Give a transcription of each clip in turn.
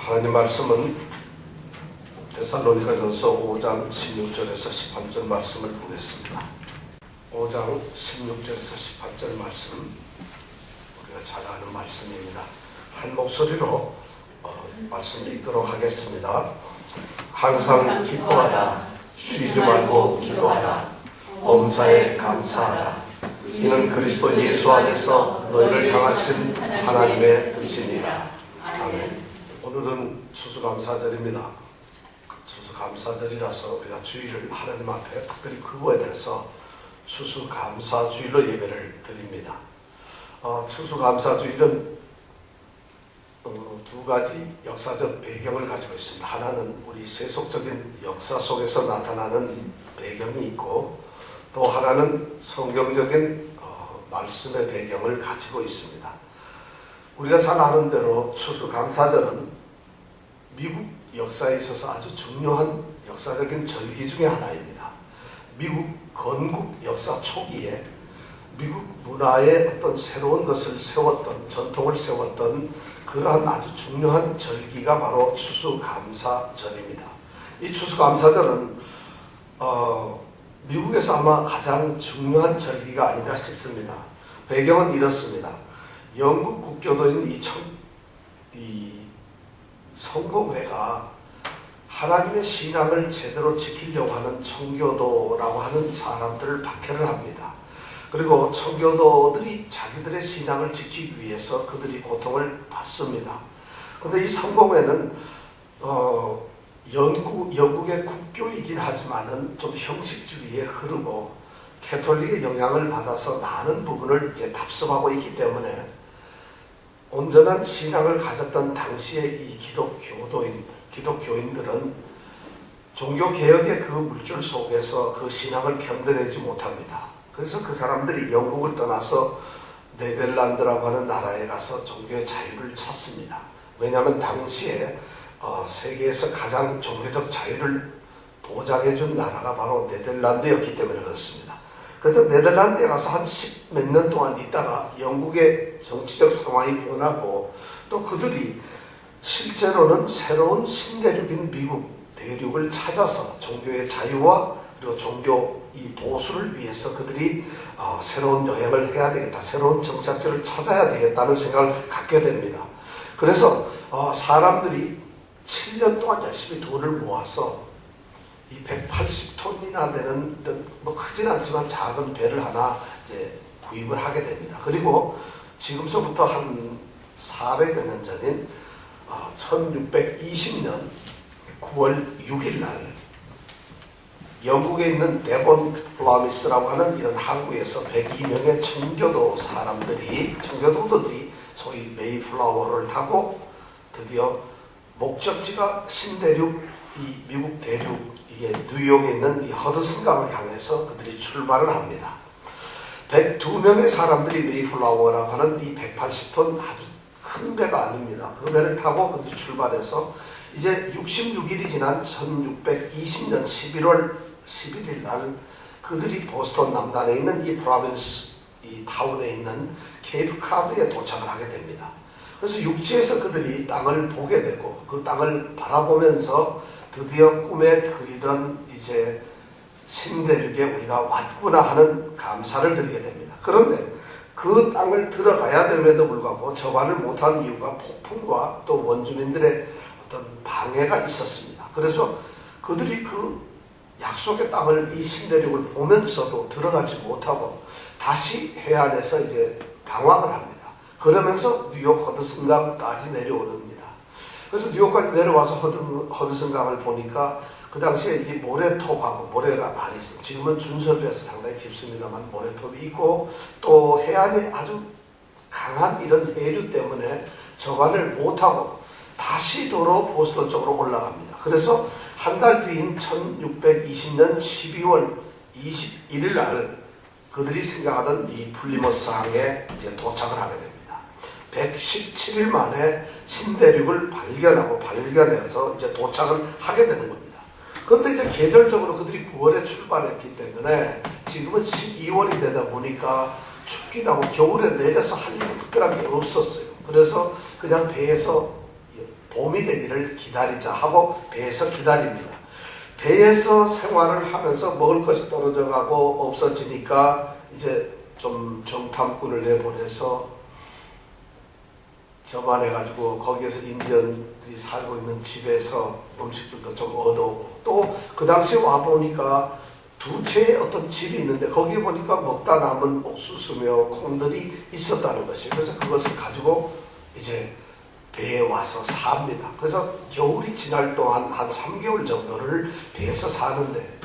하나님 말씀은 데살로니가전서 5장 16절에서 18절 말씀을 보겠습니다. 5장 16절에서 18절 말씀, 우리가 잘 아는 말씀입니다. 한 목소리로 말씀 읽도록 하겠습니다. 항상 기뻐하라, 쉬지 말고 기도하라, 범사에 감사하라. 이는 그리스도 예수 안에서 너희를 향하신 하나님의 뜻이니라. 아멘. 오늘은 추수감사절입니다. 추수감사절이라서 우리가 주일을 하나님 앞에 특별히 구원해서 추수감사주일로 예배를 드립니다. 추수감사주일은 두 가지 역사적 배경을 가지고 있습니다. 하나는 우리 세속적인 역사 속에서 나타나는 배경이 있고, 또 하나는 성경적인 말씀의 배경을 가지고 있습니다. 우리가 잘 아는 대로 추수감사절은 미국 역사에 있어서 아주 중요한 역사적인 절기 중에 하나입니다. 미국 건국 역사 초기에 미국 문화의 어떤 새로운 것을 세웠던, 전통을 세웠던 그러한 아주 중요한 절기가 바로 추수감사절입니다. 이 추수감사절은 미국에서 아마 가장 중요한 절기가 아닌가 싶습니다. 배경은 이렇습니다. 영국 국교도인 이 성공회가 하나님의 신앙을 제대로 지키려고 하는 청교도라고 하는 사람들을 박해를 합니다. 그리고 청교도들이 자기들의 신앙을 지키기 위해서 그들이 고통을 받습니다. 그런데 이 성공회는 영국의 국교이긴 하지만은 좀 형식주의에 흐르고 캐톨릭의 영향을 받아서 많은 부분을 이제 답습하고 있기 때문에 온전한 신앙을 가졌던 당시의 이 기독교인들은 종교개혁의 그 물결 속에서 그 신앙을 견뎌내지 못합니다. 그래서 그 사람들이 영국을 떠나서 네덜란드라고 하는 나라에 가서 종교의 자유를 찾습니다. 왜냐하면 당시에 세계에서 가장 종교적 자유를 보장해준 나라가 바로 네덜란드였기 때문에 그렇습니다. 그래서 네덜란드에 가서 한 10몇 년 동안 있다가 영국의 정치적 상황이 변하고, 또 그들이 실제로는 새로운 신대륙인 미국 대륙을 찾아서 종교의 자유와 그리고 종교 이 보수를 위해서 그들이 새로운 여행을 해야 되겠다, 새로운 정착지를 찾아야 되겠다는 생각을 갖게 됩니다. 그래서 사람들이 7년 동안 열심히 돈을 모아서 이 180톤이나 되는 뭐 크진 않지만 작은 배를 하나 이제 구입을 하게 됩니다. 그리고 지금서부터 한 400여 년 전인 1620년 9월 6일 날 영국에 있는 데본 플라미스라고 하는 이런 항구에서 102명의 청교도들이 소위 메이플라워를 타고 드디어 목적지가 신대륙, 이 미국 대륙, 이게 뉴욕에 있는 이 허드슨강을 향해서 그들이 출발을 합니다. 102명의 사람들이 메이플라워라고 하는 이 180톤 아주 큰 배가 아닙니다. 그 배를 타고 그들이 출발해서 이제 66일이 지난 1620년 11월 11일 날 그들이 보스턴 남단에 있는 이 프로빈스, 이 타운에 있는 케이프 카드에 도착을 하게 됩니다. 그래서 육지에서 그들이 땅을 보게 되고, 그 땅을 바라보면서 드디어 꿈에 그리던 이제 신대륙에 우리가 왔구나 하는 감사를 드리게 됩니다. 그런데 그 땅을 들어가야 됨에도 불구하고 저반을 못한 이유가 폭풍과 또 원주민들의 어떤 방해가 있었습니다. 그래서 그들이 그 약속의 땅을, 이 신대륙을 보면서도 들어가지 못하고 다시 해안에서 이제 방황을 합니다. 그러면서 뉴욕 허드슨강까지 내려오릅니다. 그래서 뉴욕까지 내려와서 허드슨강을 보니까 그 당시에 이 모래톱하고 모래가 많이 있어요. 지금은 준설비에서 상당히 깊습니다만 모래톱이 있고, 또 해안에 아주 강한 이런 해류 때문에 저반을 못하고 다시 도로 보스턴 쪽으로 올라갑니다. 그래서 한 달 뒤인 1620년 12월 21일 날 그들이 생각하던 이 플리머스 항에 이제 도착을 하게 됩니다. 117일 만에 신대륙을 발견해서 이제 도착을 하게 되는 겁니다. 그런데 이제 계절적으로 그들이 9월에 출발했기 때문에 지금은 12월이 되다 보니까 춥기도 하고 겨울에 내려서 할 일이 특별한 게 없었어요. 그래서 그냥 배에서 봄이 되기를 기다리자 하고 배에서 기다립니다. 배에서 생활을 하면서 먹을 것이 떨어져 가고 없어지니까 이제 좀 정탐꾼을 내보내서 저만해가지고 거기에서 인디언들이 살고 있는 집에서 음식들도 좀 얻어오고, 또 그 당시에 와보니까 두 채의 어떤 집이 있는데 거기에 보니까 먹다 남은 옥수수며 콩들이 있었다는 것이에요. 그래서 그것을 가지고 이제 배에 와서 삽니다. 그래서 겨울이 지날 동안 한 3개월 정도를 배에서 사는데,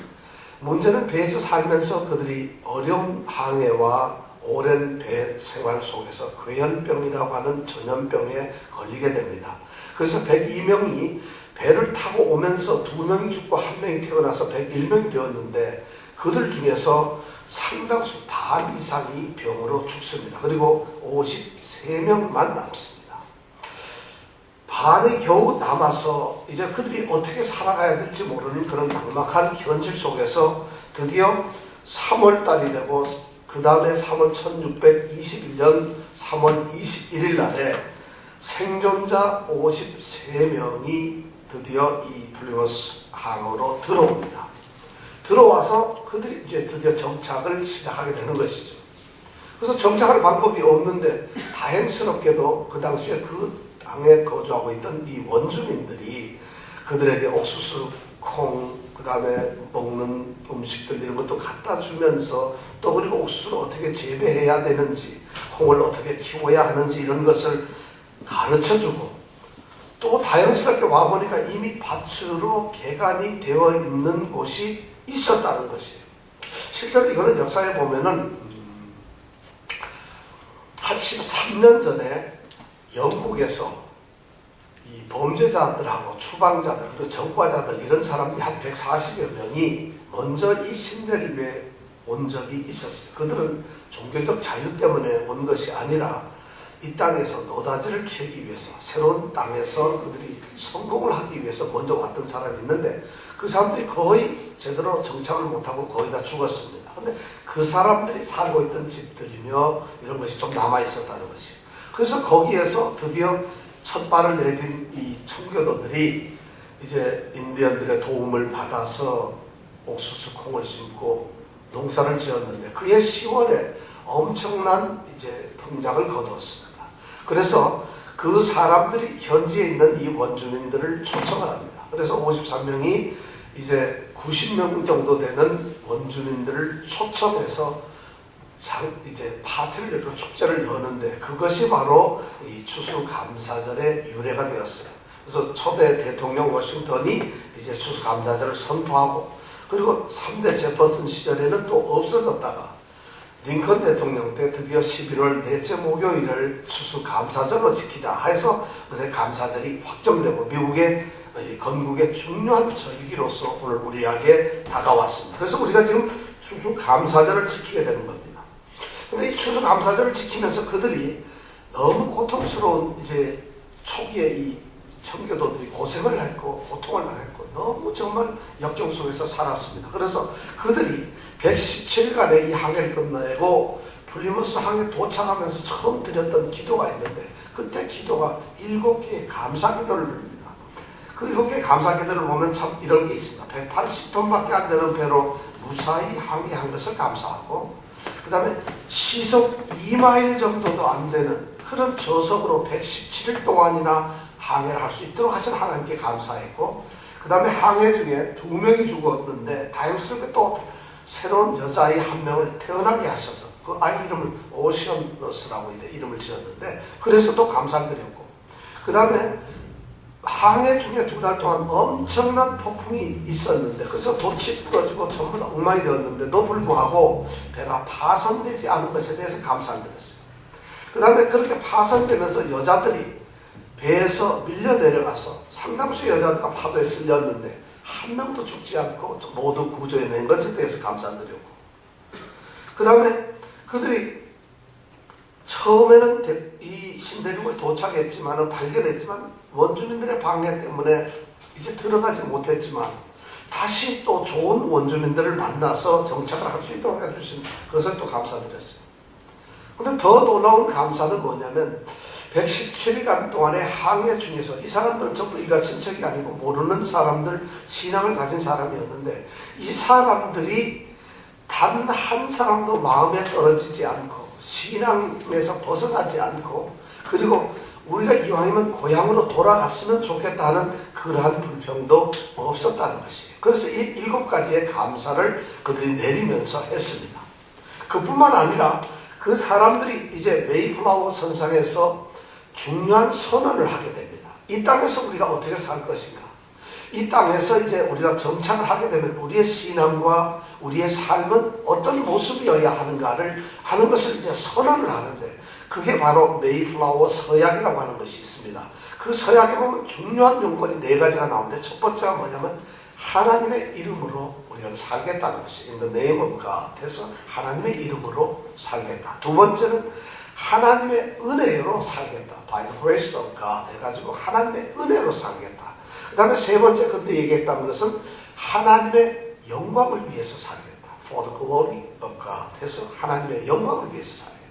문제는 배에서 살면서 그들이 어려운 항해와 오랜 배 생활 속에서 괴혈병이라고 하는 전염병에 걸리게 됩니다. 그래서 102명이 배를 타고 오면서 2명이 죽고 1명이 태어나서 101명이 되었는데, 그들 중에서 상당수 반 이상이 병으로 죽습니다. 그리고 53명만 남습니다. 반이 겨우 남아서 이제 그들이 어떻게 살아가야 될지 모르는 그런 막막한 현실 속에서 드디어 3월달이 되고, 그 다음에 3월 1621년 3월 21일 날에 생존자 53명이 드디어 이 플리머스 항으로 들어옵니다. 들어와서 그들이 이제 드디어 정착을 시작하게 되는 것이죠. 그래서 정착할 방법이 없는데, 다행스럽게도 그 당시에 그 땅에 거주하고 있던 이 원주민들이 그들에게 옥수수, 콩, 그 다음에 먹는 음식들 이런 것도 갖다 주면서, 또 그리고 옥수수를 어떻게 재배해야 되는지, 콩을 어떻게 키워야 하는지 이런 것을 가르쳐주고, 또 다행스럽게 와보니까 이미 밭으로 개간이 되어 있는 곳이 있었다는 것이에요. 실제로 이거는 역사에 보면은 한 13년 전에 영국에서 이 범죄자들하고 추방자들, 그리고 전과자들 이런 사람들이 한 140여 명이 먼저 이 신데리브에 온 적이 있었어요. 그들은 종교적 자유 때문에 온 것이 아니라 이 땅에서 노다지를 캐기 위해서, 새로운 땅에서 그들이 성공을 하기 위해서 먼저 왔던 사람이 있는데, 그 사람들이 거의 제대로 정착을 못하고 거의 다 죽었습니다. 근데 그 사람들이 살고 있던 집들이며 이런 것이 좀 남아있었다는 것이에요. 그래서 거기에서 드디어 첫 발을 내딘 이 청교도들이 이제 인디언들의 도움을 받아서 옥수수 콩을 심고 농사를 지었는데, 그해 10월에 엄청난 이제 풍작을 거두었습니다. 그래서 그 사람들이 현지에 있는 이 원주민들을 초청을 합니다. 그래서 53명이 이제 90명 정도 되는 원주민들을 초청해서 이제 파티를 열고 축제를 여는데, 그것이 바로 이 추수감사절의 유래가 되었어요. 그래서 초대 대통령 워싱턴이 이제 추수감사절을 선포하고, 그리고 3대 제퍼슨 시절에는 또 없어졌다가 링컨 대통령 때 드디어 11월 넷째 목요일을 추수감사절로 지키자 해서 그새 감사절이 확정되고, 미국의 건국의 중요한 절기로서 오늘 우리에게 다가왔습니다. 그래서 우리가 지금 추수감사절을 지키게 되는 겁니다. 근데 이 추수감사절을 지키면서 그들이 너무 고통스러운 이제 초기에 이 청교도들이 고생을 했고 고통을 당했고 너무 정말 역경 속에서 살았습니다. 그래서 그들이 117일간의 이 항해를 끝내고 플리머스 항에 도착하면서 처음 드렸던 기도가 있는데, 그때 기도가 7개의 감사 기도를 드립니다. 그 7개의 감사 기도를 보면 참 이런 게 있습니다. 180톤밖에 안 되는 배로 무사히 항해한 것을 감사하고, 그 다음에 시속 2마일 정도도 안 되는 그런 저속으로 117일 동안이나 항해를 할 수 있도록 하신 하나님께 감사했고, 그 다음에 항해 중에 2명이 죽었는데 다행스럽게 또 새로운 여자아이 1명을 태어나게 하셔서 그 아이 이름을 오시언너스라고 이름을 지었는데, 그래서 또 감사를 드렸고, 그 다음에 항해 중에 2달 동안 엄청난 폭풍이 있었는데, 그래서 돛이 부러지고 전부 다 엉망이 되었는데도 불구하고 배가 파손되지 않은 것에 대해서 감사를 드렸어요. 그 다음에 그렇게 파손되면서 여자들이 배에서 밀려 내려가서 상당수의 여자들과 파도에 쓸렸는데 한 명도 죽지 않고 모두 구조해낸 것에 대해서 감사를 드렸고, 그 다음에 그들이 처음에는 이 신대륙을 도착했지만 발견했지만 원주민들의 방해 때문에 이제 들어가지 못했지만 다시 또 좋은 원주민들을 만나서 정착을 할 수 있도록 해주신 것을 또 감사드렸어요. 근데 더 놀라운 감사는 뭐냐면 117일간 동안의 항해 중에서 이 사람들은 전부 일가 친척이 아니고 모르는 사람들, 신앙을 가진 사람이었는데 이 사람들이 단 한 사람도 마음에 떨어지지 않고 신앙에서 벗어나지 않고 그리고 우리가 이왕이면 고향으로 돌아갔으면 좋겠다는 그러한 불평도 없었다는 것이에요. 그래서 이 7가지의 감사를 그들이 내리면서 했습니다. 그뿐만 아니라 그 사람들이 이제 메이플라워 선상에서 중요한 선언을 하게 됩니다. 이 땅에서 우리가 어떻게 살 것인가? 이 땅에서 이제 우리가 정착을 하게 되면 우리의 신앙과 우리의 삶은 어떤 모습이어야 하는가를 하는 것을 이제 선언을 하는데 그게 바로 메이플라워 서약이라고 하는 것이 있습니다. 그 서약에 보면 중요한 용건이 4가지가 나오는데 첫 번째가 뭐냐면 하나님의 이름으로 우리가 살겠다는 것이 In the name of God 해서 하나님의 이름으로 살겠다. 두 번째는 하나님의 은혜로 살겠다. By the grace of God 해가지고 하나님의 은혜로 살겠다. 그 다음에 세 번째 그들이 얘기했다는 것은 하나님의 영광을 위해서 살겠다. For the glory of God 해서 하나님의 영광을 위해서 살겠다.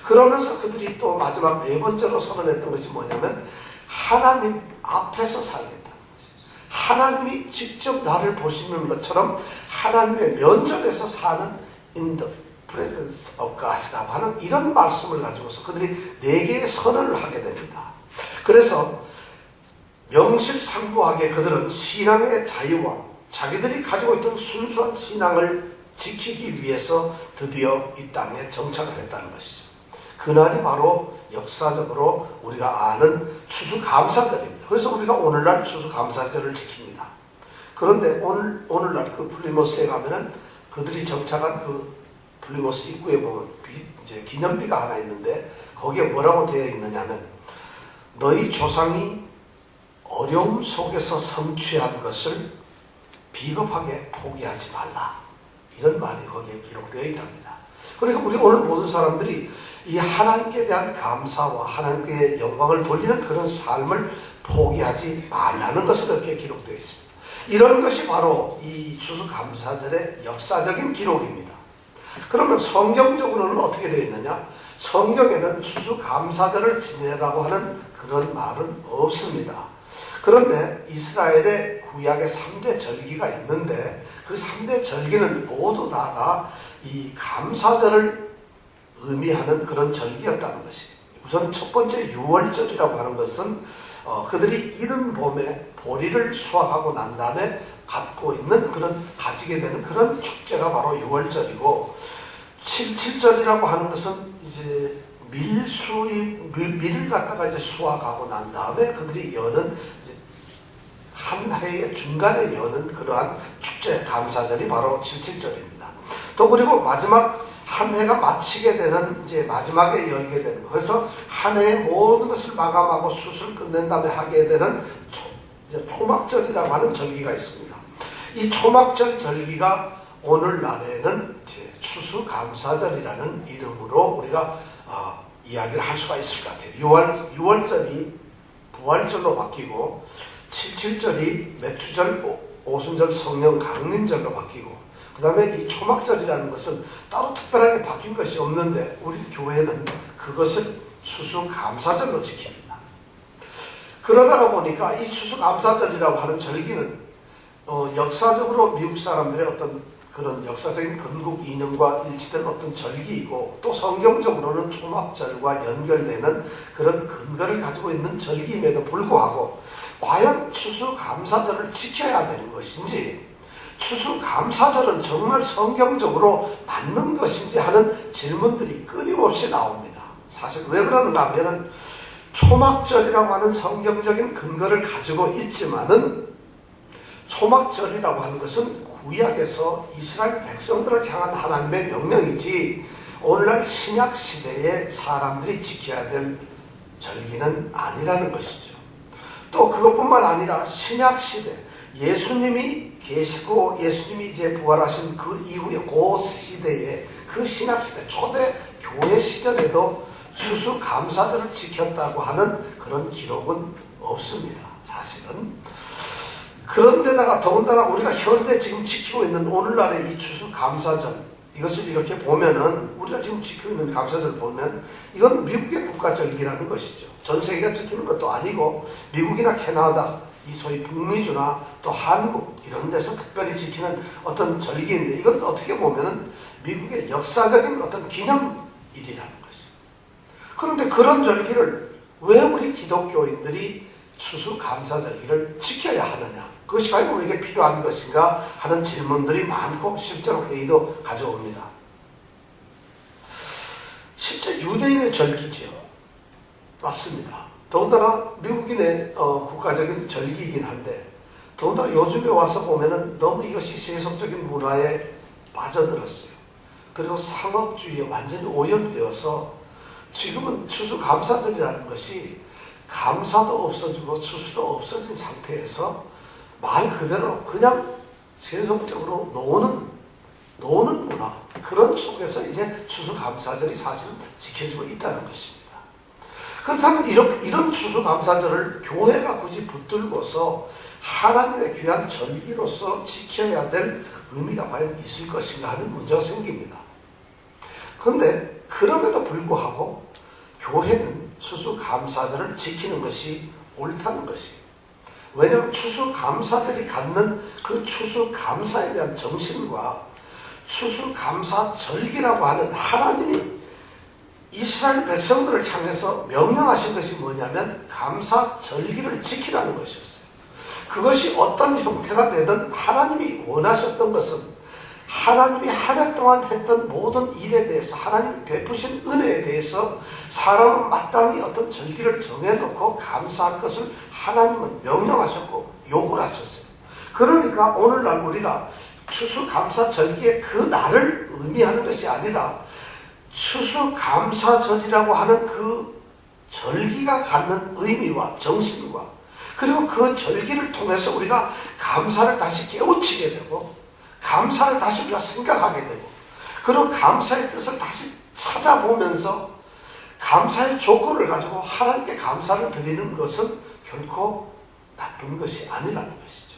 그러면서 그들이 또 마지막 4번째로 선언했던 것이 뭐냐면 하나님 앞에서 살겠다는 것이. 하나님이 직접 나를 보시는 것처럼 하나님의 면전에서 사는 in the presence of God이라고 하는 이런 말씀을 가지고서 그들이 4개의 선언을 하게 됩니다. 그래서 명실상부하게 그들은 신앙의 자유와 자기들이 가지고 있던 순수한 신앙을 지키기 위해서 드디어 이 땅에 정착을 했다는 것이죠. 그날이 바로 역사적으로 우리가 아는 추수감사절입니다. 그래서 우리가 오늘날 추수감사절을 지킵니다. 그런데 오늘날 그 플리머스에 가면은 그들이 정착한 그 플리머스 입구에 보면 이제 기념비가 하나 있는데 거기에 뭐라고 되어 있느냐면 너희 조상이 어려움 속에서 성취한 것을 비겁하게 포기하지 말라. 이런 말이 거기에 기록되어 있답니다. 그러니까 우리 오늘 모든 사람들이 이 하나님께 대한 감사와 하나님께 영광을 돌리는 그런 삶을 포기하지 말라는 것으로 이렇게 기록되어 있습니다. 이런 것이 바로 이 추수감사절의 역사적인 기록입니다. 그러면 성경적으로는 어떻게 되어 있느냐? 성경에는 추수감사절을 지내라고 하는 그런 말은 없습니다. 그런데 이스라엘의 구약의 3대 절기가 있는데 그 3대 절기는 모두 다가 이 감사절을 의미하는 그런 절기였다는 것이. 우선 첫 번째 유월절이라고 하는 것은 그들이 이른 봄에 보리를 수확하고 난 다음에 갖고 있는 가지게 되는 그런 축제가 바로 유월절이고, 77절이라고 하는 것은 이제 밀을 갖다가 이제 수확하고 난 다음에 그들이 여는 이제 한 해의 중간에 여는 그러한 축제 감사절이 바로 77절입니다. 또 그리고 마지막 한 해가 마치게 되는 이제 마지막에 열게 되는 거. 그래서 한 해의 모든 것을 마감하고 수술 끝낸 다음에 하게 되는 초막절이라고 하는 절기가 있습니다. 이 초막절 절기가 오늘날에는 이제 추수감사절이라는 이름으로 우리가 이야기를 할 수가 있을 것 같아요. 6월절이 부활절로 바뀌고 77절이 맥주절, 오순절, 성령 강림절로 바뀌고, 그 다음에 이 초막절이라는 것은 따로 특별하게 바뀐 것이 없는데 우리 교회는 그것을 추수감사절로 지킵니다. 그러다가 보니까 이 추수감사절이라고 하는 절기는 역사적으로 미국 사람들의 어떤 그런 역사적인 건국 이념과 일치된 어떤 절기이고, 또 성경적으로는 초막절과 연결되는 그런 근거를 가지고 있는 절기임에도 불구하고 과연 추수감사절을 지켜야 되는 것인지, 추수감사절은 정말 성경적으로 맞는 것인지 하는 질문들이 끊임없이 나옵니다. 사실 왜 그러는가 하면은 초막절이라고 하는 성경적인 근거를 가지고 있지만은 초막절이라고 하는 것은 구약에서 이스라엘 백성들을 향한 하나님의 명령이지 오늘날 신약 시대의 사람들이 지켜야 될 절기는 아니라는 것이죠. 또 그것뿐만 아니라 신약 시대 예수님이 계시고 예수님이 이제 부활하신 그 이후에 그 시대에 그 신약 시대 초대 교회 시절에도 추수감사절을 지켰다고 하는 그런 기록은 없습니다. 사실은. 그런데다가 더군다나 우리가 현대 지금 지키고 있는 오늘날의 이 추수감사절, 이것을 이렇게 보면은 우리가 지금 지키고 있는 감사절을 보면 이건 미국의 국가절기라는 것이죠. 전 세계가 지키는 것도 아니고 미국이나 캐나다, 이 소위 북미주나 또 한국 이런 데서 특별히 지키는 어떤 절기인데 이건 어떻게 보면은 미국의 역사적인 어떤 기념일이라는 것이죠. 그런데 그런 절기를 왜 우리 기독교인들이 추수감사절기를 지켜야 하느냐, 그것이 과연 우리에게 필요한 것인가 하는 질문들이 많고 실제로 회의도 가져옵니다. 실제 유대인의 절기죠. 맞습니다. 더군다나 미국인의 국가적인 절기이긴 한데 더군다나 요즘에 와서 보면은 너무 이것이 세속적인 문화에 빠져들었어요. 그리고 상업주의에 완전히 오염되어서 지금은 추수감사절이라는 것이 감사도 없어지고 추수도 없어진 상태에서 말 그대로 그냥 세속적으로 노는 문화, 그런 속에서 이제 추수감사절이 사실 지켜지고 있다는 것입니다. 그렇다면 이런 추수감사절을 교회가 굳이 붙들고서 하나님의 귀한 절기로서 지켜야 될 의미가 과연 있을 것인가 하는 문제가 생깁니다. 그런데 그럼에도 불구하고 교회는 추수감사절을 지키는 것이 옳다는 것이에요. 왜냐하면 추수감사절이 갖는 그 추수감사에 대한 정신과 추수감사절기라고 하는 하나님이 이스라엘 백성들을 향해서 명령하신 것이 뭐냐면 감사절기를 지키라는 것이었어요. 그것이 어떤 형태가 되든 하나님이 원하셨던 것은 하나님이 한 해 동안 했던 모든 일에 대해서 하나님이 베푸신 은혜에 대해서 사람은 마땅히 어떤 절기를 정해놓고 감사할 것을 하나님은 명령하셨고 요구를 하셨어요. 그러니까 오늘날 우리가 추수감사절기의 그 날을 의미하는 것이 아니라 추수감사절이라고 하는 그 절기가 갖는 의미와 정신과 그리고 그 절기를 통해서 우리가 감사를 다시 깨우치게 되고 감사를 다시 우리가 생각하게 되고 그리고 감사의 뜻을 다시 찾아보면서 감사의 조건을 가지고 하나님께 감사를 드리는 것은 결코 나쁜 것이 아니라는 것이죠.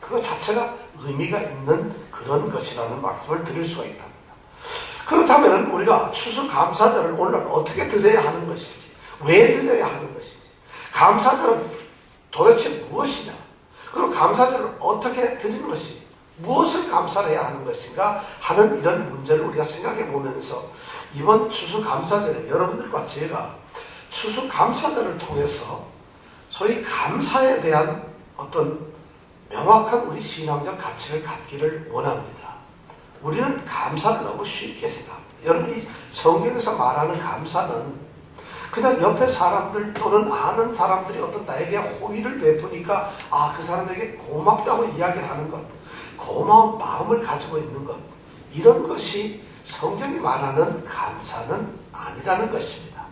그것 자체가 의미가 있는 그런 것이라는 말씀을 드릴 수가 있답니다. 그렇다면 우리가 추수감사절을 오늘 어떻게 드려야 하는 것인지, 왜 드려야 하는 것인지, 감사절은 도대체 무엇이냐, 그리고 감사절을 어떻게 드리는 것이 무엇을 감사를 해야 하는 것인가 하는 이런 문제를 우리가 생각해 보면서 이번 추수감사절에 여러분들과 제가 추수감사절을 통해서 소위 감사에 대한 어떤 명확한 우리 신앙적 가치를 갖기를 원합니다. 우리는 감사를 너무 쉽게 생각합니다. 여러분이 성경에서 말하는 감사는 그냥 옆에 사람들 또는 아는 사람들이 어떤 나에게 호의를 베푸니까 그 사람에게 고맙다고 이야기를 하는 것, 고마운 마음을 가지고 있는 것, 이런 것이 성경이 말하는 감사는 아니라는 것입니다.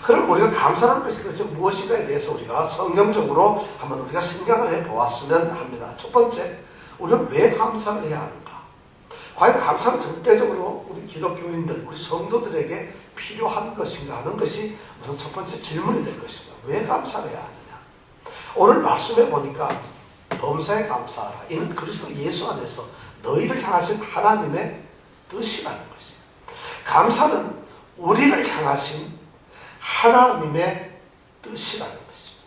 그럼 우리가 감사라는 것이 도대체 무엇인가에 대해서 우리가 성경적으로 한번 우리가 생각을 해보았으면 합니다. 첫 번째, 우리는 왜 감사를 해야 하는가? 과연 감사는 절대적으로 우리 기독교인들, 우리 성도들에게 필요한 것인가 하는 것이 우선 첫 번째 질문이 될 것입니다. 왜 감사를 해야 하느냐? 오늘 말씀해 보니까 범사에 감사하라. 이는 그리스도 예수 안에서 너희를 향하신 하나님의 뜻이라는 것이에요. 감사는 우리를 향하신 하나님의 뜻이라는 것입니다.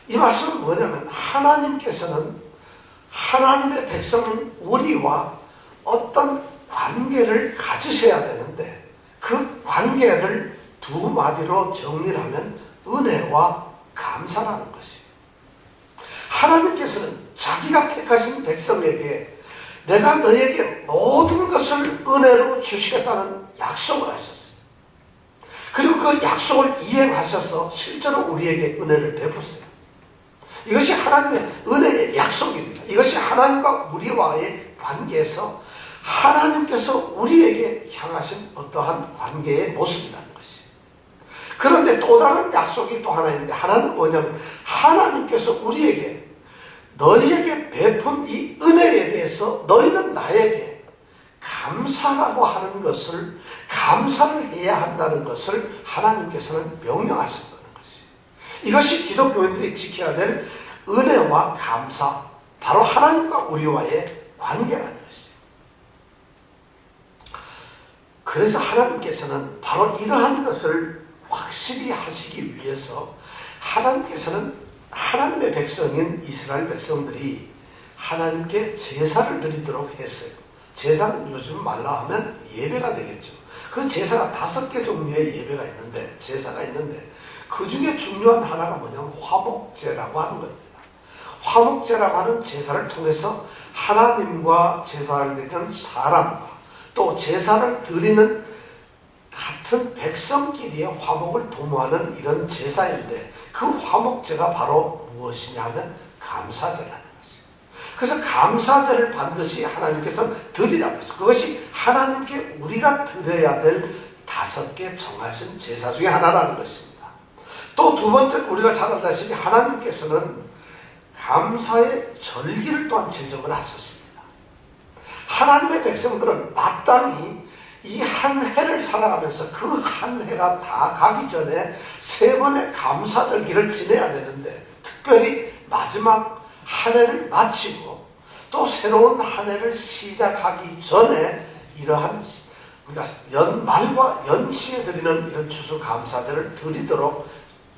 이 말씀은 뭐냐면 하나님께서는 하나님의 백성인 우리와 어떤 관계를 가지셔야 되는데 그 관계를 두 마디로 정리를 하면 은혜와 감사라는 것이에요. 하나님께서는 자기가 택하신 백성에게 내가 너에게 모든 것을 은혜로 주시겠다는 약속을 하셨어요. 그리고 그 약속을 이행하셔서 실제로 우리에게 은혜를 베푸세요. 이것이 하나님의 은혜의 약속입니다. 이것이 하나님과 우리와의 관계에서 하나님께서 우리에게 향하신 어떠한 관계의 모습이라는 것이에요. 그런데 또 다른 약속이 또 하나 있는데 하나는 뭐냐면 하나님께서 우리에게 너희에게 베푼 이 은혜에 대해서 너희는 나에게 감사라고 하는 것을 감사를 해야 한다는 것을 하나님께서는 명령하셨다는 것이에요. 이것이 기독교인들이 지켜야 될 은혜와 감사, 바로 하나님과 우리와의 관계라는 것이에요. 그래서 하나님께서는 바로 이러한 것을 확실히 하시기 위해서 하나님께서는 하나님의 백성인 이스라엘 백성들이 하나님께 제사를 드리도록 했어요. 제사는 요즘 말로 하면 예배가 되겠죠. 그 제사가 5개 종류의 예배가 있는데, 제사가 있는데 그 중에 중요한 하나가 뭐냐면 화목제라고 하는 겁니다. 화목제라고 하는 제사를 통해서 하나님과 제사를 드리는 사람과 또 제사를 드리는 같은 백성끼리의 화목을 도모하는 이런 제사인데, 그 화목제가 바로 무엇이냐 하면 감사제라는 것이에요. 그래서 감사제를 반드시 하나님께서 드리라고 했어요. 그것이 하나님께 우리가 드려야 될 5개 정하신 제사 중에 하나라는 것입니다. 또 두 번째, 우리가 잘 알다시피 하나님께서는 감사의 절기를 또한 제정을 하셨습니다. 하나님의 백성들은 마땅히 이 한 해를 살아가면서 그 한 해가 다 가기 전에 3번의 감사절기를 지내야 되는데, 특별히 마지막 한 해를 마치고 또 새로운 한 해를 시작하기 전에 이러한 우리가 연말과 연시에 드리는 이런 추수감사제를 드리도록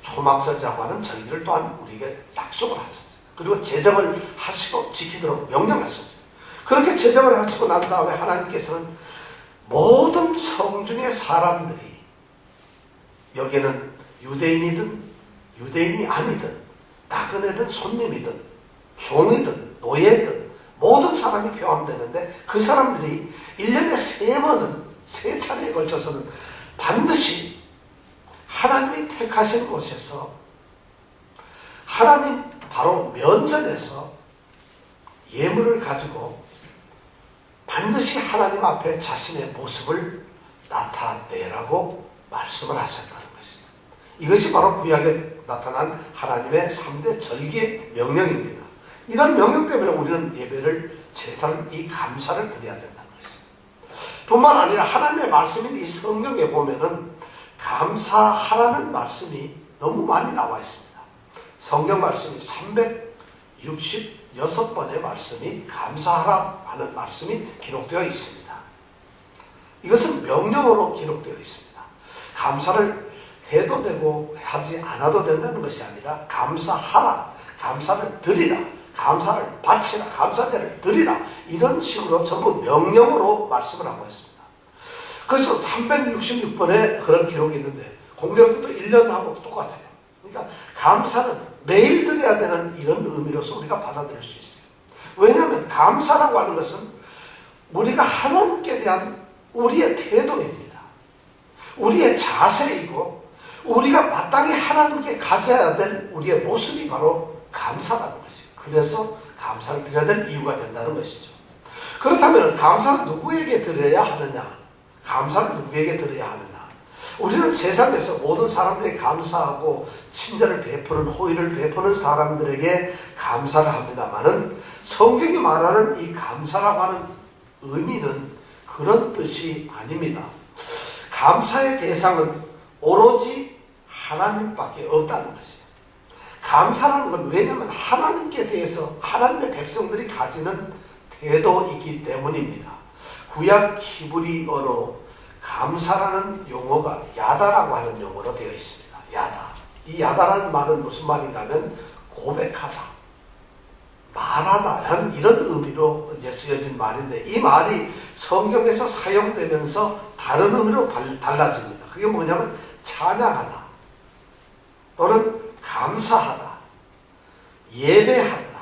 초막절이라고 하는 절기를 또한 우리에게 약속을 하셨어요. 그리고 제정을 하시고 지키도록 명령하셨어요. 그렇게 제정을 하시고 난 다음에 하나님께서는 모든 성중의 사람들이, 여기에는 유대인이든 유대인이 아니든 나그네든 손님이든 종이든 노예든 모든 사람이 포함되는데, 그 사람들이 1년에 3번은 3차례에 걸쳐서는 반드시 하나님이 택하신 곳에서 하나님 바로 면전에서 예물을 가지고 반드시 하나님 앞에 자신의 모습을 나타내라고 말씀을 하셨다는 것입니다. 이것이 바로 구약에 나타난 하나님의 3대 절기의 명령입니다. 이런 명령 때문에 우리는 예배를, 제사를, 이 감사를 드려야 된다는 것입니다. 뿐만 아니라 하나님의 말씀인 이 성경에 보면은 감사하라는 말씀이 너무 많이 나와 있습니다. 성경 말씀이 366번의 말씀이 감사하라 하는 말씀이 기록되어 있습니다. 이것은 명령어로 기록되어 있습니다. 감사를 해도 되고 하지 않아도 된다는 것이 아니라 감사하라, 감사를 드리라, 감사를 바치라, 감사제를 드리라, 이런 식으로 전부 명령어로 말씀을 하고 있습니다. 그래서 366번에 그런 기록이 있는데 공교롭게도 1년하고 똑같아요. 그러니까 감사는 매일 드려야 되는 이런 의미로서 우리가 받아들일 수 있어요. 왜냐하면 감사라고 하는 것은 우리가 하나님께 대한 우리의 태도입니다. 우리의 자세이고 우리가 마땅히 하나님께 가져야 될 우리의 모습이 바로 감사라는 것이에요. 그래서 감사를 드려야 될 이유가 된다는 것이죠. 그렇다면 감사를 누구에게 드려야 하느냐? 감사를 누구에게 드려야 하느냐? 우리는 세상에서 모든 사람들이 감사하고 친절을 베푸는, 호의를 베푸는 사람들에게 감사를 합니다만은, 성경이 말하는 이 감사라고 하는 의미는 그런 뜻이 아닙니다. 감사의 대상은 오로지 하나님밖에 없다는 것이에요. 감사라는 건 왜냐하면 하나님께 대해서 하나님의 백성들이 가지는 태도이기 때문입니다. 구약 히브리어로 감사라는 용어가 야다라고 하는 용어로 되어 있습니다. 야다. 이 야다라는 말은 무슨 말인가 하면 고백하다, 말하다 하는 이런 의미로 이제 쓰여진 말인데, 이 말이 성경에서 사용되면서 다른 의미로 달라집니다. 그게 뭐냐면 찬양하다, 또는 감사하다, 예배한다,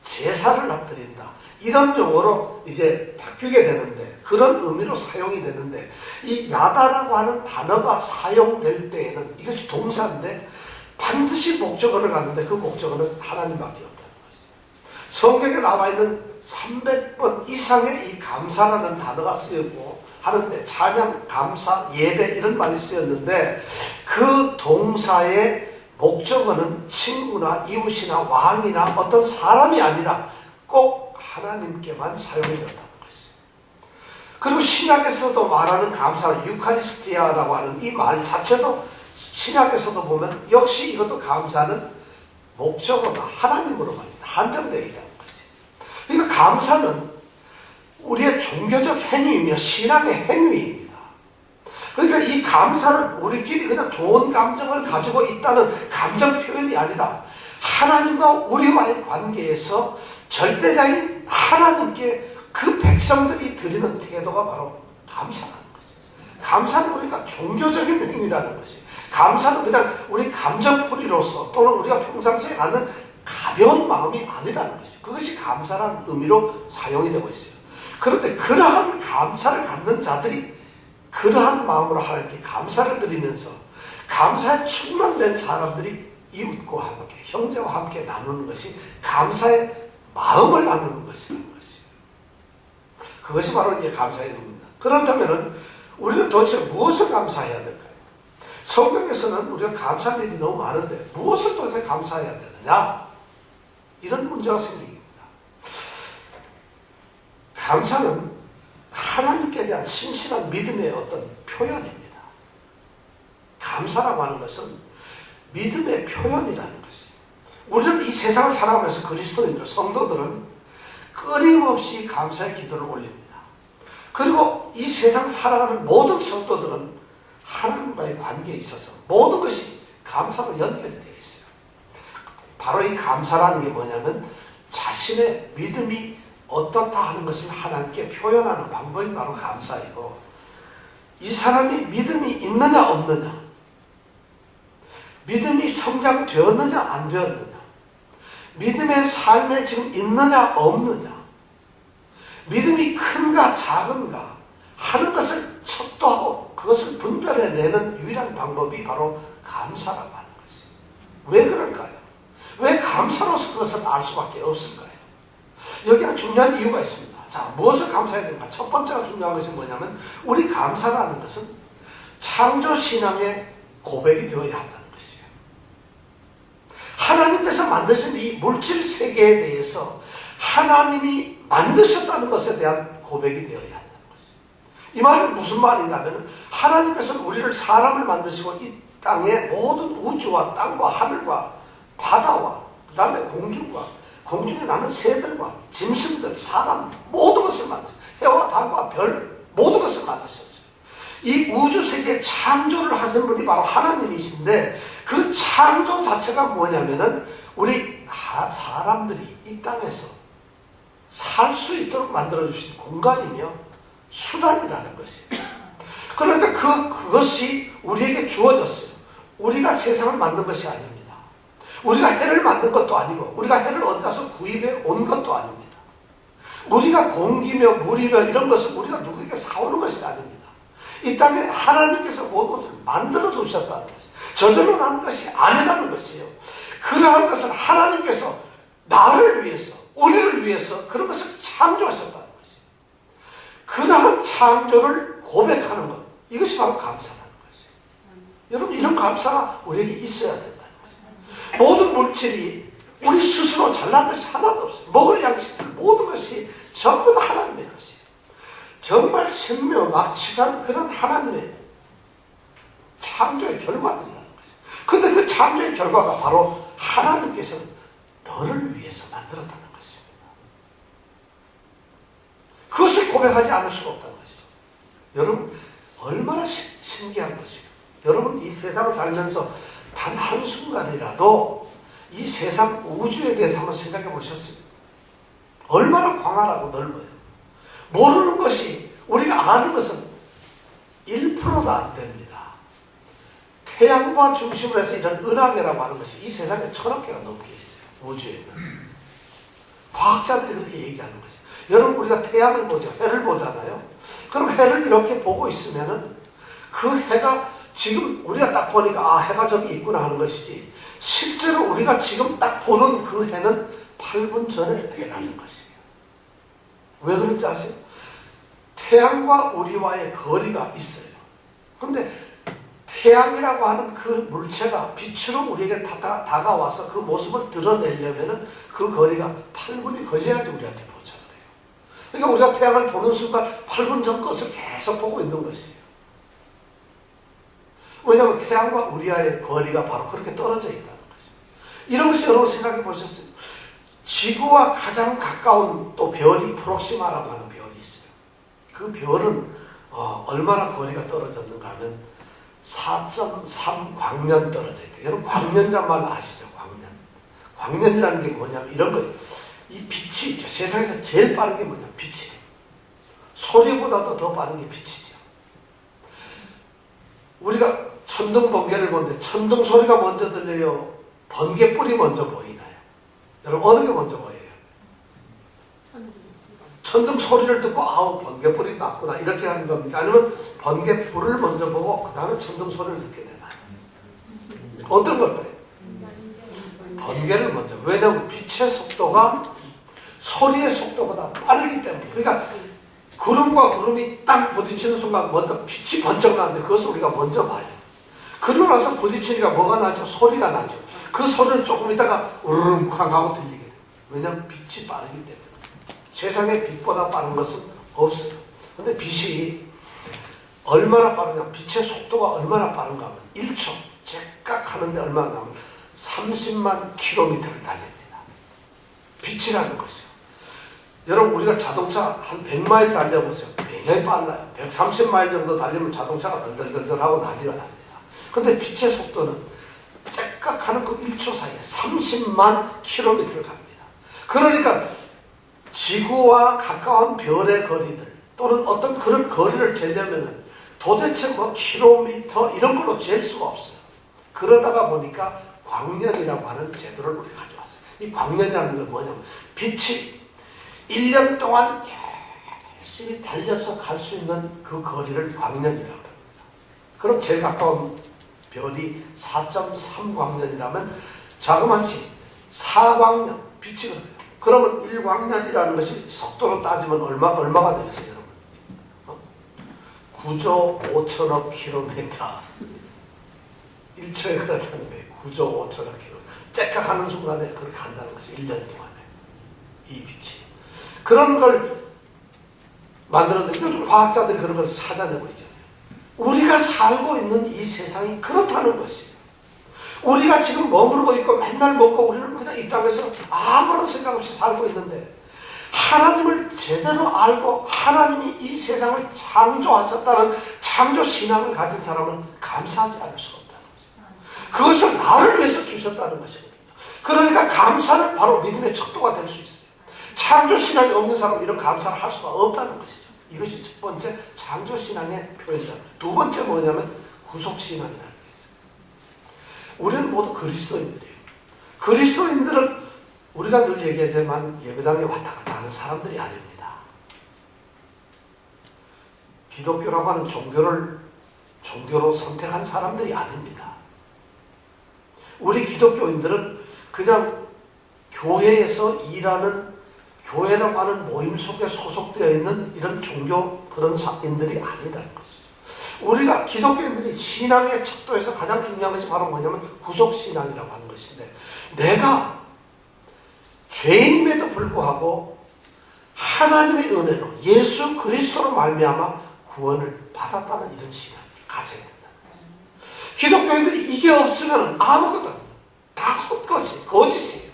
제사를 드린다, 이런 용어로 이제 바뀌게 되는데, 그런 의미로 사용이 되는데, 이 야다라고 하는 단어가 사용될 때에는 이것이 동사인데 반드시 목적어를 갖는데, 그 목적어는 하나님밖에 없다는 것이죠. 성경에 나와 있는 300번 이상의 이 감사라는 단어가 쓰였고 하는데, 찬양, 감사, 예배 이런 말이 쓰였는데, 그 동사의 목적어는 친구나 이웃이나 왕이나 어떤 사람이 아니라 꼭 하나님께만 사용이 되었다는 것이죠. 그리고 신약에서도 말하는 감사는 유카리스티아라고 하는 이 말 자체도 신약에서도 보면 역시 이것도 감사는 목적어가 하나님으로만 한정되어 있다는 것이죠. 그러니까 감사는 우리의 종교적 행위이며 신앙의 행위입니다. 감사는 우리끼리 그냥 좋은 감정을 가지고 있다는 감정 표현이 아니라 하나님과 우리와의 관계에서 절대자인 하나님께 그 백성들이 드리는 태도가 바로 감사라는 거죠. 감사는 우리가 종교적인 행위라는 것이, 감사는 그냥 우리 감정풀이로서 또는 우리가 평상시에 갖는 가벼운 마음이 아니라는 것이, 그것이 감사라는 의미로 사용이 되고 있어요. 그런데 그러한 감사를 갖는 자들이 그러한 마음으로 하나님께 감사를 드리면서 감사에 충만된 사람들이 이웃과 함께, 형제와 함께 나누는 것이 감사의 마음을 나누는 것이라는 것이에요. 그것이 바로 이제 감사의 의미입니다. 그렇다면 우리는 도대체 무엇을 감사해야 될까요? 성경에서는 우리가 감사할 일이 너무 많은데 무엇을 도대체 감사해야 되느냐? 이런 문제가 생깁니다. 감사는 하나님께 대한 신실한 믿음의 어떤 표현입니다. 감사라고 하는 것은 믿음의 표현이라는 것이에요. 우리는 이 세상을 살아가면서 그리스도인들, 성도들은 끊임없이 감사의 기도를 올립니다. 그리고 이 세상 살아가는 모든 성도들은 하나님과의 관계에 있어서 모든 것이 감사로 연결이 되어 있어요. 바로 이 감사라는 게 뭐냐면 자신의 믿음이 어떻다 하는 것을 하나님께 표현하는 방법이 바로 감사이고, 이 사람이 믿음이 있느냐 없느냐, 믿음이 성장되었느냐 안 되었느냐, 믿음의 삶에 지금 있느냐 없느냐, 믿음이 큰가 작은가 하는 것을 척도하고 그것을 분별해내는 유일한 방법이 바로 감사라고 하는 것이에요. 왜 그럴까요? 왜 감사로서 그것을 알 수밖에 없을까요? 여기는 중요한 이유가 있습니다. 자, 무엇을 감사해야 되는가? 첫 번째가 중요한 것이 뭐냐면, 우리 감사라는 것은 창조신앙의 고백이 되어야 한다는 것이에요. 하나님께서 만드신 이 물질 세계에 대해서 하나님이 만드셨다는 것에 대한 고백이 되어야 한다는 것이에요. 이 말은 무슨 말인가 하면, 하나님께서 우리를 사람을 만드시고 이 땅의 모든 우주와 땅과 하늘과 바다와 그 다음에 공중에 나는 새들과 짐승들, 사람 모든 것을 만드셨어요. 해와 달과 별 모든 것을 만드셨어요. 이 우주세계의 창조를 하신 분이 바로 하나님이신데, 그 창조 자체가 뭐냐면은 우리 사람들이 이 땅에서 살 수 있도록 만들어주신 공간이며 수단이라는 것이에요. 그러니까 그것이 우리에게 주어졌어요. 우리가 세상을 만든 것이 아닙니다. 우리가 해를 만든 것도 아니고, 우리가 해를 어디 가서 구입해 온 것도 아닙니다. 우리가 공기며 물이며 이런 것을 우리가 누구에게 사오는 것이 아닙니다. 이 땅에 하나님께서 모든 것을 만들어 두셨다는 것이에요. 저절로 난 것이 아니라는 것이에요. 그러한 것을 하나님께서 나를 위해서, 우리를 위해서 그런 것을 창조하셨다는 것이에요. 그러한 창조를 고백하는 것, 이것이 바로 감사라는 것이에요. 여러분, 이런 감사가 우리에게 있어야 된다는 것이에요. 모든 물질이 우리 스스로 잘난 것이 하나도 없어요. 먹을 양식들 모든 것이 전부 다 하나님의 것이에요. 정말 신묘막측한 그런 하나님의 창조의 결과들이라는 것이에요. 근데 그 창조의 결과가 바로 하나님께서 너를 위해서 만들었다는 것입니다. 그것을 고백하지 않을 수가 없다는 것이죠. 여러분, 얼마나 신기한 것이에요. 여러분, 이 세상을 살면서 단 한순간이라도 이 세상 우주에 대해서 한번 생각해 보셨습니까? 얼마나 광활하고 넓어요. 모르는 것이, 우리가 아는 것은 1%도 안 됩니다. 태양과 중심으로 해서 이런 은하계라고 하는 것이 이 세상에 1000억 개가 넘게 있어요. 우주에는. 과학자들이 그렇게 얘기하는 것이에요. 여러분, 우리가 태양을 보죠. 해를 보잖아요. 그럼 해를 이렇게 보고 있으면은 그 해가 지금 우리가 딱 보니까 아, 해가 저기 있구나 하는 것이지, 실제로 우리가 지금 딱 보는 그 해는 8분 전에 해라는 것이에요. 왜 그런지 아세요? 태양과 우리와의 거리가 있어요. 근데 태양이라고 하는 그 물체가 빛으로 우리에게 다가와서 그 모습을 드러내려면은 그 거리가 8분이 걸려야지 우리한테 도착을 해요. 그러니까 우리가 태양을 보는 순간 8분 전 것을 계속 보고 있는 것이에요. 왜냐하면 태양과 우리와의 거리가 바로 그렇게 떨어져 있다는 것이에요. 이런 것이 여러분 생각해 보셨어요? 지구와 가장 가까운 또 별이 프록시마라고 하는 별이 있어요. 그 별은 얼마나 거리가 떨어졌는가 하면 4.3 광년 떨어져 있다. 여러분 광년이란 말 아시죠? 광년. 광년이라는 게 뭐냐면 이런 거예요. 이 빛이 있죠. 세상에서 제일 빠른 게 뭐냐면 빛이에요. 소리보다도 더 빠른 게 빛이죠. 우리가 천둥 번개를 보는데 천둥 소리가 먼저 들려요? 번개불이 먼저 보이나요? 여러분 어느 게 먼저 보여요? 천둥 소리를 듣고 아우 번개불이 났구나 이렇게 하는 겁니까? 아니면 번개불을 먼저 보고 그 다음에 천둥 소리를 듣게 되나요? 어떤 걸까요? 번개를 먼저. 왜냐하면 빛의 속도가 소리의 속도보다 빠르기 때문에. 그러니까 구름과 구름이 딱 부딪히는 순간 먼저 빛이 번쩍 나는데 그것을 우리가 먼저 봐요. 그러고 나서 부딪히니까 뭐가 나죠? 소리가 나죠. 그 소리는 조금 있다가 우르릉 하고 들리게 돼요. 왜냐하면 빛이 빠르기 때문에. 세상에 빛보다 빠른 것은 없어요. 근데 빛이 얼마나 빠르냐? 빛의 속도가 얼마나 빠른가 하면 1초 째깍 하는데 얼마나 나오면 30만 킬로미터를 달립니다. 빛이라는 것이요. 여러분 우리가 자동차 한 100마일 달려보세요. 굉장히 빨라요. 130마일 정도 달리면 자동차가 덜덜덜덜 하고 난리가 납니다. 근데 빛의 속도는 째깍 하는 그 1초 사이에 30만 킬로미터를 갑니다. 그러니까 지구와 가까운 별의 거리들 또는 어떤 그런 거리를 재려면은 도대체 뭐 킬로미터 이런 걸로 잴 수가 없어요. 그러다가 보니까 광년이라고 하는 제도를 우리가 가져왔어요. 이 광년이라는 건 뭐냐면 빛이 1년 동안 열심히 달려서 갈 수 있는 그 거리를 광년이라고 합니다. 그럼 제일 가까운 별이 4.3 광년이라면 자그마치 4광년 빛이 거예요. 그러면 1광년이라는 것이 속도로 따지면 얼마가 되겠어요, 여러분? 9조 5천억 킬로미터. 1초에 그렇다는 거예요. 9조 5천억 킬로미터. 째깍 하는 순간에 그렇게 간다는 것이 1년 동안에. 이 빛이. 그런 걸 만들었는데 요즘 과학자들이 그런 것을 찾아내고 있잖아요. 우리가 살고 있는 이 세상이 그렇다는 것이에요. 우리가 지금 머무르고 있고 맨날 먹고 우리는 그냥 이 땅에서 아무런 생각 없이 살고 있는데 하나님을 제대로 알고 하나님이 이 세상을 창조하셨다는 창조신앙을 가진 사람은 감사하지 않을 수가 없다는 것이에요. 그것을 나를 위해서 주셨다는 것이거든요. 그러니까 감사는 바로 믿음의 척도가 될 수 있어요. 창조신앙이 없는 사람은 이런 감사를 할 수가 없다는 것이죠. 이것이 첫 번째 창조신앙의 표현이다. 두 번째 뭐냐면 구속신앙이라는 게 있어요. 우리는 모두 그리스도인들이에요. 그리스도인들은 우리가 늘 얘기하지만 예배당에 왔다 갔다 하는 사람들이 아닙니다. 기독교라고 하는 종교로 선택한 사람들이 아닙니다. 우리 기독교인들은 그냥 교회에서 일하는 교회라고 하는 모임 속에 소속되어 있는 이런 종교 그런 인들이 아니라는 것이죠. 우리가 기독교인들이 신앙의 척도에서 가장 중요한 것이 바로 뭐냐면 구속신앙이라고 하는 것인데 내가 죄인임에도 불구하고 하나님의 은혜로 예수 그리스도로 말미암아 구원을 받았다는 이런 신앙을 가져야 된다는 것이죠. 기독교인들이 이게 없으면 아무것도 아니에요. 다 헛것이 거짓이에요.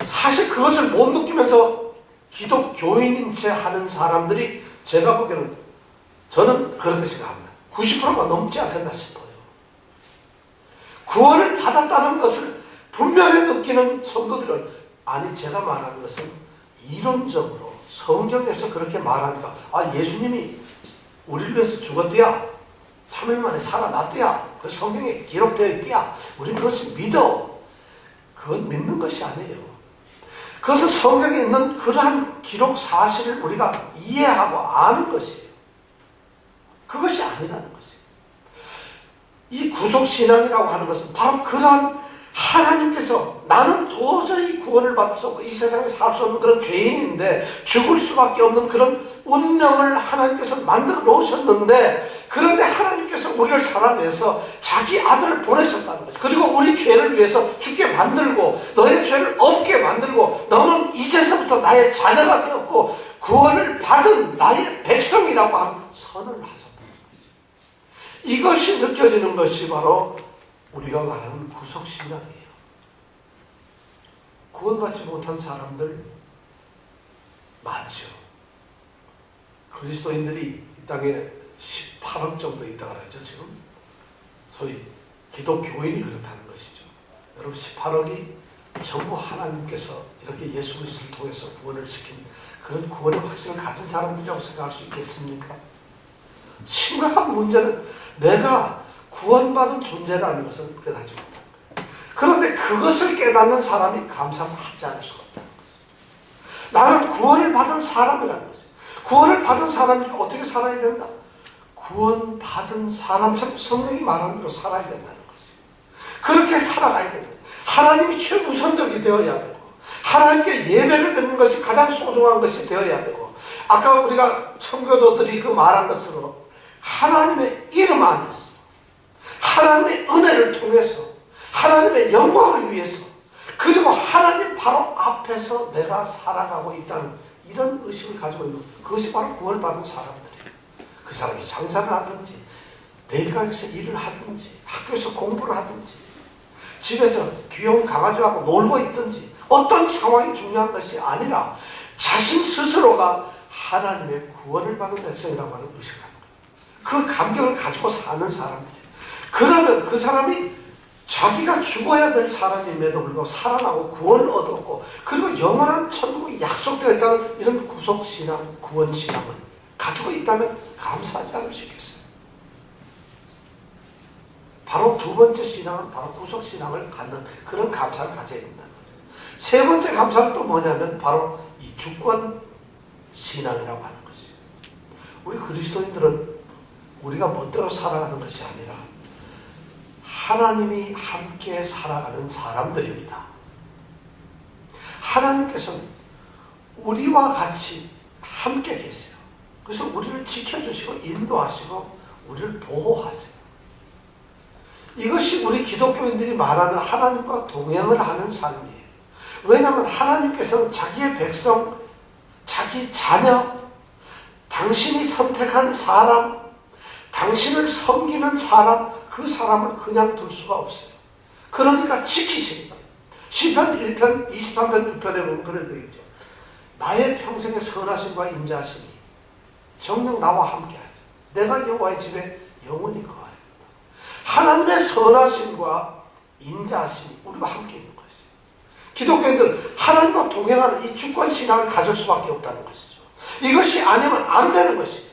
사실 그것을 못 느끼면서 기독교인인 채 하는 사람들이 제가 보기에는 저는 그렇게 생각합니다. 90%가 넘지 않겠나 싶어요. 구원을 받았다는 것을 분명히 느끼는 성도들은 아니 제가 말하는 것은 이론적으로 성경에서 그렇게 말하니까 예수님이 우리를 위해서 죽었대야 3일 만에 살아났대야 그 성경에 기록되어 있대야 우리는 그것을 믿어. 그건 믿는 것이 아니에요. 그것은 성경에 있는 그러한 기록 사실을 우리가 이해하고 아는 것이에요. 그것이 아니라는 것이에요. 이 구속신앙이라고 하는 것은 바로 그러한 하나님께서 나는 도저히 구원을 받을 수 없고 이 세상에 살 수 없는 그런 죄인인데 죽을 수밖에 없는 그런 운명을 하나님께서 만들어 놓으셨는데 그런데 하나님께서 우리를 사랑해서 자기 아들을 보내셨다는 거죠. 그리고 우리 죄를 위해서 죽게 만들고 너의 죄를 없게 만들고 너는 이제서부터 나의 자녀가 되었고 구원을 받은 나의 백성이라고 하는 선을 하셨다는 거죠. 이것이 느껴지는 것이 바로 우리가 말하는 구속신앙이에요. 구원받지 못한 사람들 많죠. 그리스도인들이 이 땅에 18억 정도 있다 그러죠. 지금 소위 기독교인이 그렇다는 것이죠. 여러분 18억이 전부 하나님께서 이렇게 예수 그리스도를 통해서 구원을 시킨 그런 구원의 확신을 가진 사람들이라고 생각할 수 있겠습니까? 심각한 문제는 내가 구원받은 존재라는 것을 깨닫지 못하는 거예요. 그런데 그것을 깨닫는 사람이 감사를 하지 않을 수가 없다는 거죠. 나는 구원을 받은 사람이라는 거죠. 구원을 받은 사람이 어떻게 살아야 된다? 구원받은 사람처럼 성경이 말하는 대로 살아야 된다는 거죠. 그렇게 살아가야 된다. 하나님이 최우선적이 되어야 되고 하나님께 예배를 드리는 것이 가장 소중한 것이 되어야 되고 아까 우리가 청교도들이 그 말한 것으로 하나님의 이름 안에서 하나님의 은혜를 통해서 하나님의 영광을 위해서 그리고 하나님 바로 앞에서 내가 살아가고 있다는 이런 의식을 가지고 있는 그것이 바로 구원을 받은 사람들이에요. 그 사람이 장사를 하든지 내일가게에서 일을 하든지 학교에서 공부를 하든지 집에서 귀여운 강아지하고 놀고 있든지 어떤 상황이 중요한 것이 아니라 자신 스스로가 하나님의 구원을 받은 백성이라고 하는 의식을 합니다. 그 감격을 가지고 사는 사람들이에요. 그러면 그 사람이 자기가 죽어야 될 사람임에도 불구하고 살아나고 구원을 얻었고 그리고 영원한 천국이 약속되어 있다는 이런 구속신앙, 구원신앙을 가지고 있다면 감사하지 않을 수 있겠어요. 바로 두 번째 신앙은 바로 구속신앙을 갖는 그런 감사를 가져야 된다는 거죠. 세 번째 감사는 또 뭐냐면 바로 이 주권신앙이라고 하는 것이에요. 우리 그리스도인들은 우리가 멋대로 살아가는 것이 아니라 하나님이 함께 살아가는 사람들입니다. 하나님께서는 우리와 같이 함께 계세요. 그래서 우리를 지켜주시고 인도하시고 우리를 보호하세요. 이것이 우리 기독교인들이 말하는 하나님과 동행을 하는 삶이에요. 왜냐하면 하나님께서는 자기의 백성, 자기 자녀, 당신이 선택한 사람, 당신을 섬기는 사람, 그 사람을 그냥 둘 수가 없어요. 그러니까 지키시는 거예요. 시편 1편, 23편, 6편에 보면 그런 얘기죠. 나의 평생의 선하심과 인자하심이 정녕 나와 함께하리. 내가 여호와의 집에 영원히 거하리. 하나님의 선하심과 인자하심이 우리와 함께 있는 것이죠. 기독교인들은 하나님과 동행하는 이 주권신앙을 가질 수밖에 없다는 것이죠. 이것이 아니면 안 되는 것이에요.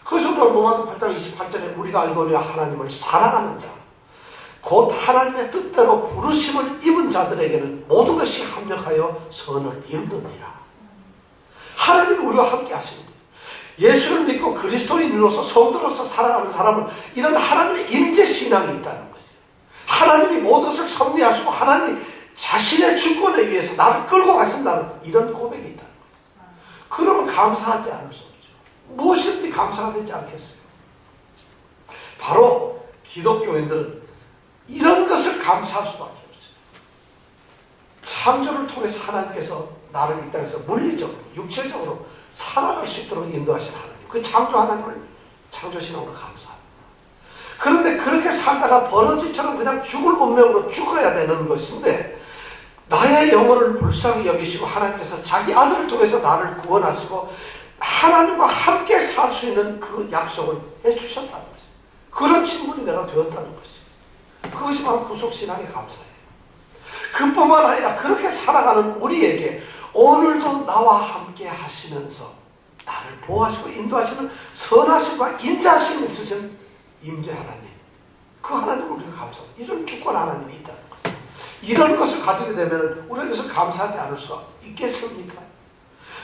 그래서 로마서 8장 28절에 우리가 알거니와 하나님을 사랑하는 자 곧 하나님의 뜻대로 부르심을 입은 자들에게는 모든 것이 합력하여 선을 이루느니라. 하나님이 우리와 함께 하시는 거예요. 예수를 믿고 그리스도인으로서 성도로서 살아가는 사람은 이런 하나님의 임재신앙이 있다는 거죠. 하나님이 모든 것을 섭리하시고 하나님이 자신의 주권에 의해서 나를 끌고 가신다는 이런 고백이 있다는 거죠. 그러면 감사하지 않을 수 없죠. 무엇이든지 감사가 되지 않겠어요. 바로 기독교인들은 이런 것을 감사할 수밖에 없어요. 창조를 통해서 하나님께서 나를 이 땅에서 물리적으로 육체적으로 살아갈 수 있도록 인도하시는 하나님, 그 창조 하나님을 창조신앙으로 감사합니다. 그런데 그렇게 살다가 버러지처럼 그냥 죽을 운명으로 죽어야 되는 것인데 나의 영혼을 불쌍히 여기시고 하나님께서 자기 아들을 통해서 나를 구원하시고 하나님과 함께 살 수 있는 그 약속을 해주셨다는 거죠. 그런 친분이 내가 되었다는 것이죠. 그것이 바로 구속신앙의 감사예요. 그뿐만 아니라 그렇게 살아가는 우리에게 오늘도 나와 함께 하시면서 나를 보호하시고 인도하시는 선하심과 인자하심이 있으신 임재 하나님, 그 하나님을 우리가 감사합니다. 이런 주권 하나님이 있다는 거죠. 이런 것을 가지게 되면 우리가 이것을 감사하지 않을 수가 있겠습니까?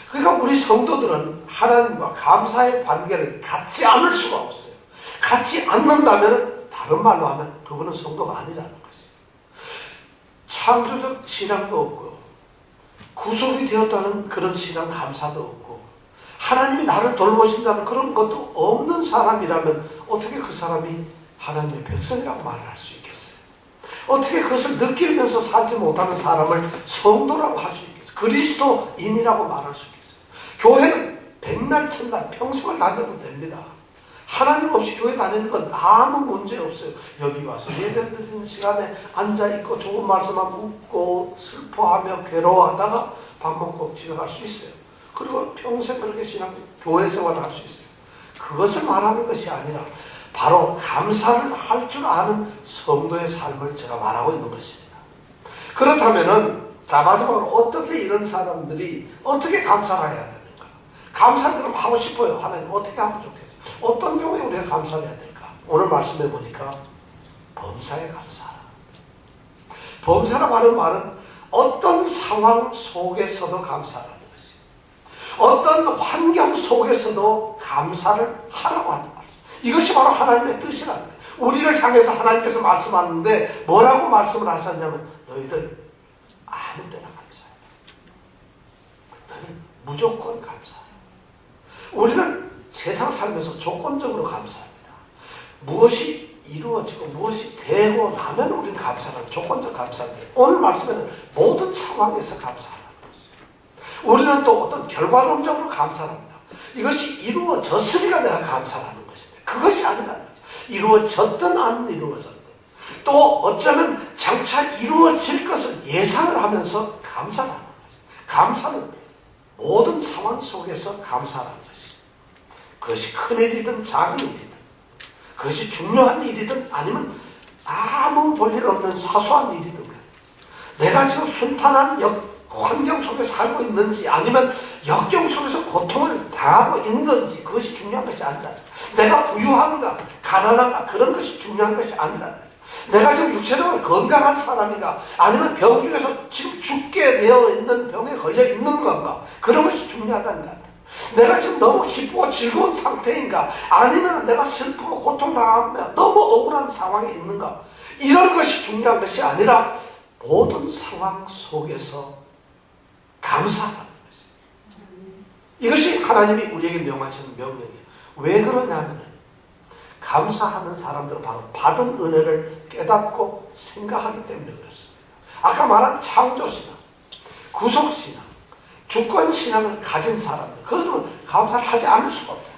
그러니까 우리 성도들은 하나님과 감사의 관계를 갖지 않을 수가 없어요. 갖지 않는다면 다른 말로 하면 그분은 성도가 아니라는 것이에요. 창조적 신앙도 없고 구속이 되었다는 그런 신앙 감사도 없고 하나님이 나를 돌보신다는 그런 것도 없는 사람이라면 어떻게 그 사람이 하나님의 백성이라고 말을 할 수 있겠어요? 어떻게 그것을 느끼면서 살지 못하는 사람을 성도라고 할 수 있겠어요? 그리스도인이라고 말할 수 있겠어요? 교회는 백날 천날 평생을 다녀도 됩니다. 하나님 없이 교회 다니는 건 아무 문제 없어요. 여기 와서 예배드리는 시간에 앉아있고 좋은 말씀만 묻고 슬퍼하며 괴로워하다가 밥 먹고 집에 갈 수 있어요. 그리고 평생 그렇게 교회 생활을 할 수 있어요. 그것을 말하는 것이 아니라 바로 감사를 할 줄 아는 성도의 삶을 제가 말하고 있는 것입니다. 그렇다면은 자, 마지막으로 어떻게 이런 사람들이 어떻게 감사를 해야 되는가? 감사를 그럼 하고 싶어요. 하나님 어떻게 하면 좋겠어요? 어떤 경우에 우리가 감사를 해야 될까? 오늘 말씀해 보니까 범사에 감사하라. 범사라고 하는 말은 어떤 상황 속에서도 감사하라는 것이에요. 어떤 환경 속에서도 감사를 하라고 하는 말씀. 이것이 바로 하나님의 뜻이라는 거예요. 우리를 향해서 하나님께서 말씀하는데 뭐라고 말씀을 하셨냐면 너희들 아무 때나 감사해. 너희들 무조건 감사해. 우리는 세상 살면서 조건적으로 감사합니다. 무엇이 이루어지고 무엇이 되고 나면 우리는 감사하는 조건적 감사인데 오늘 말씀에는 모든 상황에서 감사하라는 것이죠. 우리는 또 어떤 결과론적으로 감사합니다. 이것이 이루어졌으니까 내가 감사하는 것인데 그것이 아니라는 거죠. 이루어졌든 안 이루어졌든 또 어쩌면 장차 이루어질 것을 예상을 하면서 감사를 하는 거죠. 감사는 모든 상황 속에서 감사하는 것이죠. 그것이 큰 일이든 작은 일이든 그것이 중요한 일이든 아니면 아무 볼일 없는 사소한 일이든 내가 지금 순탄한 환경 속에 살고 있는지 아니면 역경 속에서 고통을 당하고 있는지 그것이 중요한 것이 아니라 내가 부유한가 가난한가 그런 것이 중요한 것이 아니라는 거죠. 내가 지금 육체적으로 건강한 사람인가 아니면 병 중에서 지금 죽게 되어 있는 병에 걸려 있는 건가 그런 것이 중요하다는 거예요. 내가 지금 너무 기쁘고 즐거운 상태인가 아니면 내가 슬프고 고통당하며 너무 억울한 상황에 있는가 이런 것이 중요한 것이 아니라 모든 상황 속에서 감사하는 것이에요. 이것이 하나님이 우리에게 명하시는 명령이에요. 왜 그러냐면 감사하는 사람들은 바로 받은 은혜를 깨닫고 생각하기 때문에 그렇습니다. 아까 말한 창조신앙, 구속신앙, 주권신앙을 가진 사람들 그것은 감사를 하지 않을 수가 없다.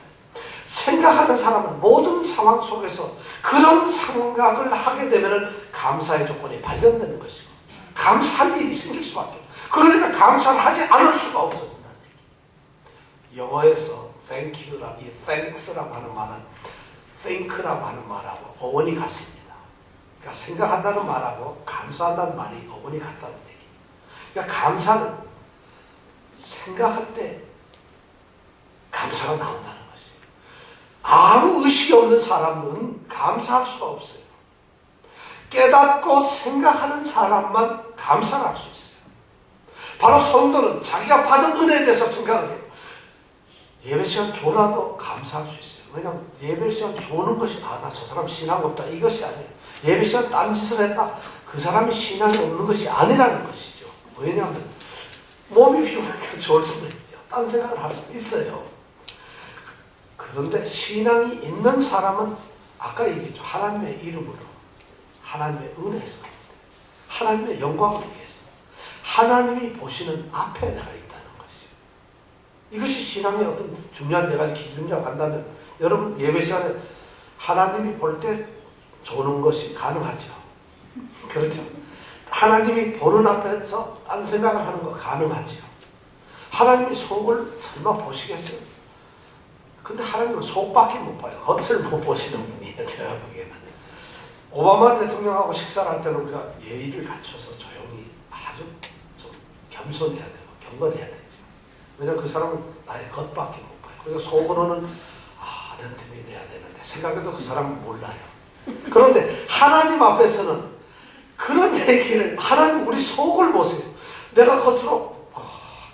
생각하는 사람은 모든 상황 속에서 그런 생각을 하게 되면 감사의 조건이 발견되는 것이고 감사할 일이 생길 수밖에 없다. 그러니까 감사를 하지 않을 수가 없어진다는 얘기예요. 영어에서 thank you라는 이 thanks라고 하는 말은 think라고 하는 말하고 어원이 같습니다. 그러니까 생각한다는 말하고 감사한다는 말이 어원이 같다는 얘기예요. 그러니까 감사는 생각할 때 감사가 나온다는 것이에요. 아무 의식이 없는 사람은 감사할 수가 없어요. 깨닫고 생각하는 사람만 감사를 할 수 있어요. 바로 성도는 자기가 받은 은혜에 대해서 생각을 해요. 예배 시간 줘라도 감사할 수 있어요. 왜냐하면 예배 시간 줘는 것이 나 저 사람 신앙 없다 이것이 아니에요. 예배 시간 딴 짓을 했다 그 사람이 신앙이 없는 것이 아니라는 것이죠. 왜냐하면 몸이 피곤하니까 좋을 수도 있죠. 딴 생각을 할 수도 있어요. 그런데 신앙이 있는 사람은 아까 얘기했죠. 하나님의 이름으로 하나님의 은혜에서 하나님의 영광을 위해서 하나님이 보시는 앞에 내가 있다는 것이요. 이것이 신앙의 어떤 중요한 네 가지 기준이라고 한다면 여러분 예배 시간에 하나님이 볼 때 조는 것이 가능하죠. 그렇죠. 하나님이 보는 앞에서 딴 생각을 하는 거 가능하죠. 하나님이 속을 설마 보시겠어요? 근데 하나님은 속밖에 못 봐요. 겉을 못 보시는 분이에요. 제가 보기에는. 오바마 대통령하고 식사를 할 때는 우리가 예의를 갖춰서 조용히 아주 좀 겸손해야 되고 경건해야 되죠. 왜냐하면 그 사람은 나의 겉밖에 못 봐요. 그래서 속으로는 이런 팀이 돼야 되는데 생각해도 그 사람은 몰라요. 그런데 하나님 앞에서는 그런 얘기를 하나님 우리 속을 보세요. 내가 겉으로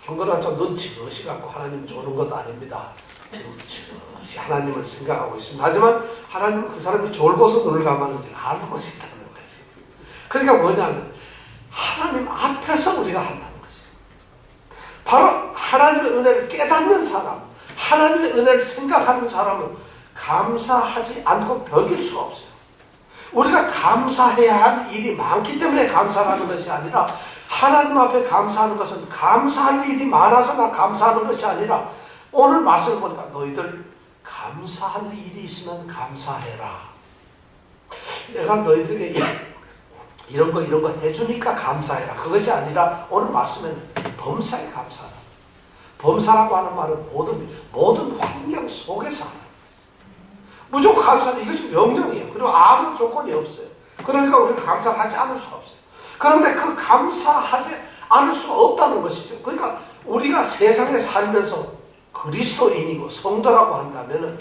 경건하자 눈치 멋이 갖고 하나님 조는 것도 아닙니다. 지금 즉시 하나님을 생각하고 있습니다. 하지만 하나님은 그 사람이 졸고서 눈을 감았는지 알고 있다는 것이에요. 그러니까 뭐냐면 하나님 앞에서 우리가 한다는 것이에요. 바로 하나님의 은혜를 깨닫는 사람, 하나님의 은혜를 생각하는 사람은 감사하지 않고 벽일 수가 없어요. 우리가 감사해야 할 일이 많기 때문에 감사하는 것이 아니라 하나님 앞에 감사하는 것은 감사할 일이 많아서 나 감사하는 것이 아니라 오늘 말씀을 보니까 너희들 감사할 일이 있으면 감사해라. 내가 너희들에게 이런 거 해주니까 감사해라. 그것이 아니라 오늘 말씀에는 범사에 감사하라. 범사라고 하는 말은 모든 환경 속에서 하는 거예요. 무조건 감사는 이것이 명령이에요. 그리고 아무 조건이 없어요. 그러니까 우리는 감사를 하지 않을 수가 없어요. 그런데 그 감사하지 않을 수가 없다는 것이죠. 그러니까 우리가 세상에 살면서 그리스도인이고 성도라고 한다면,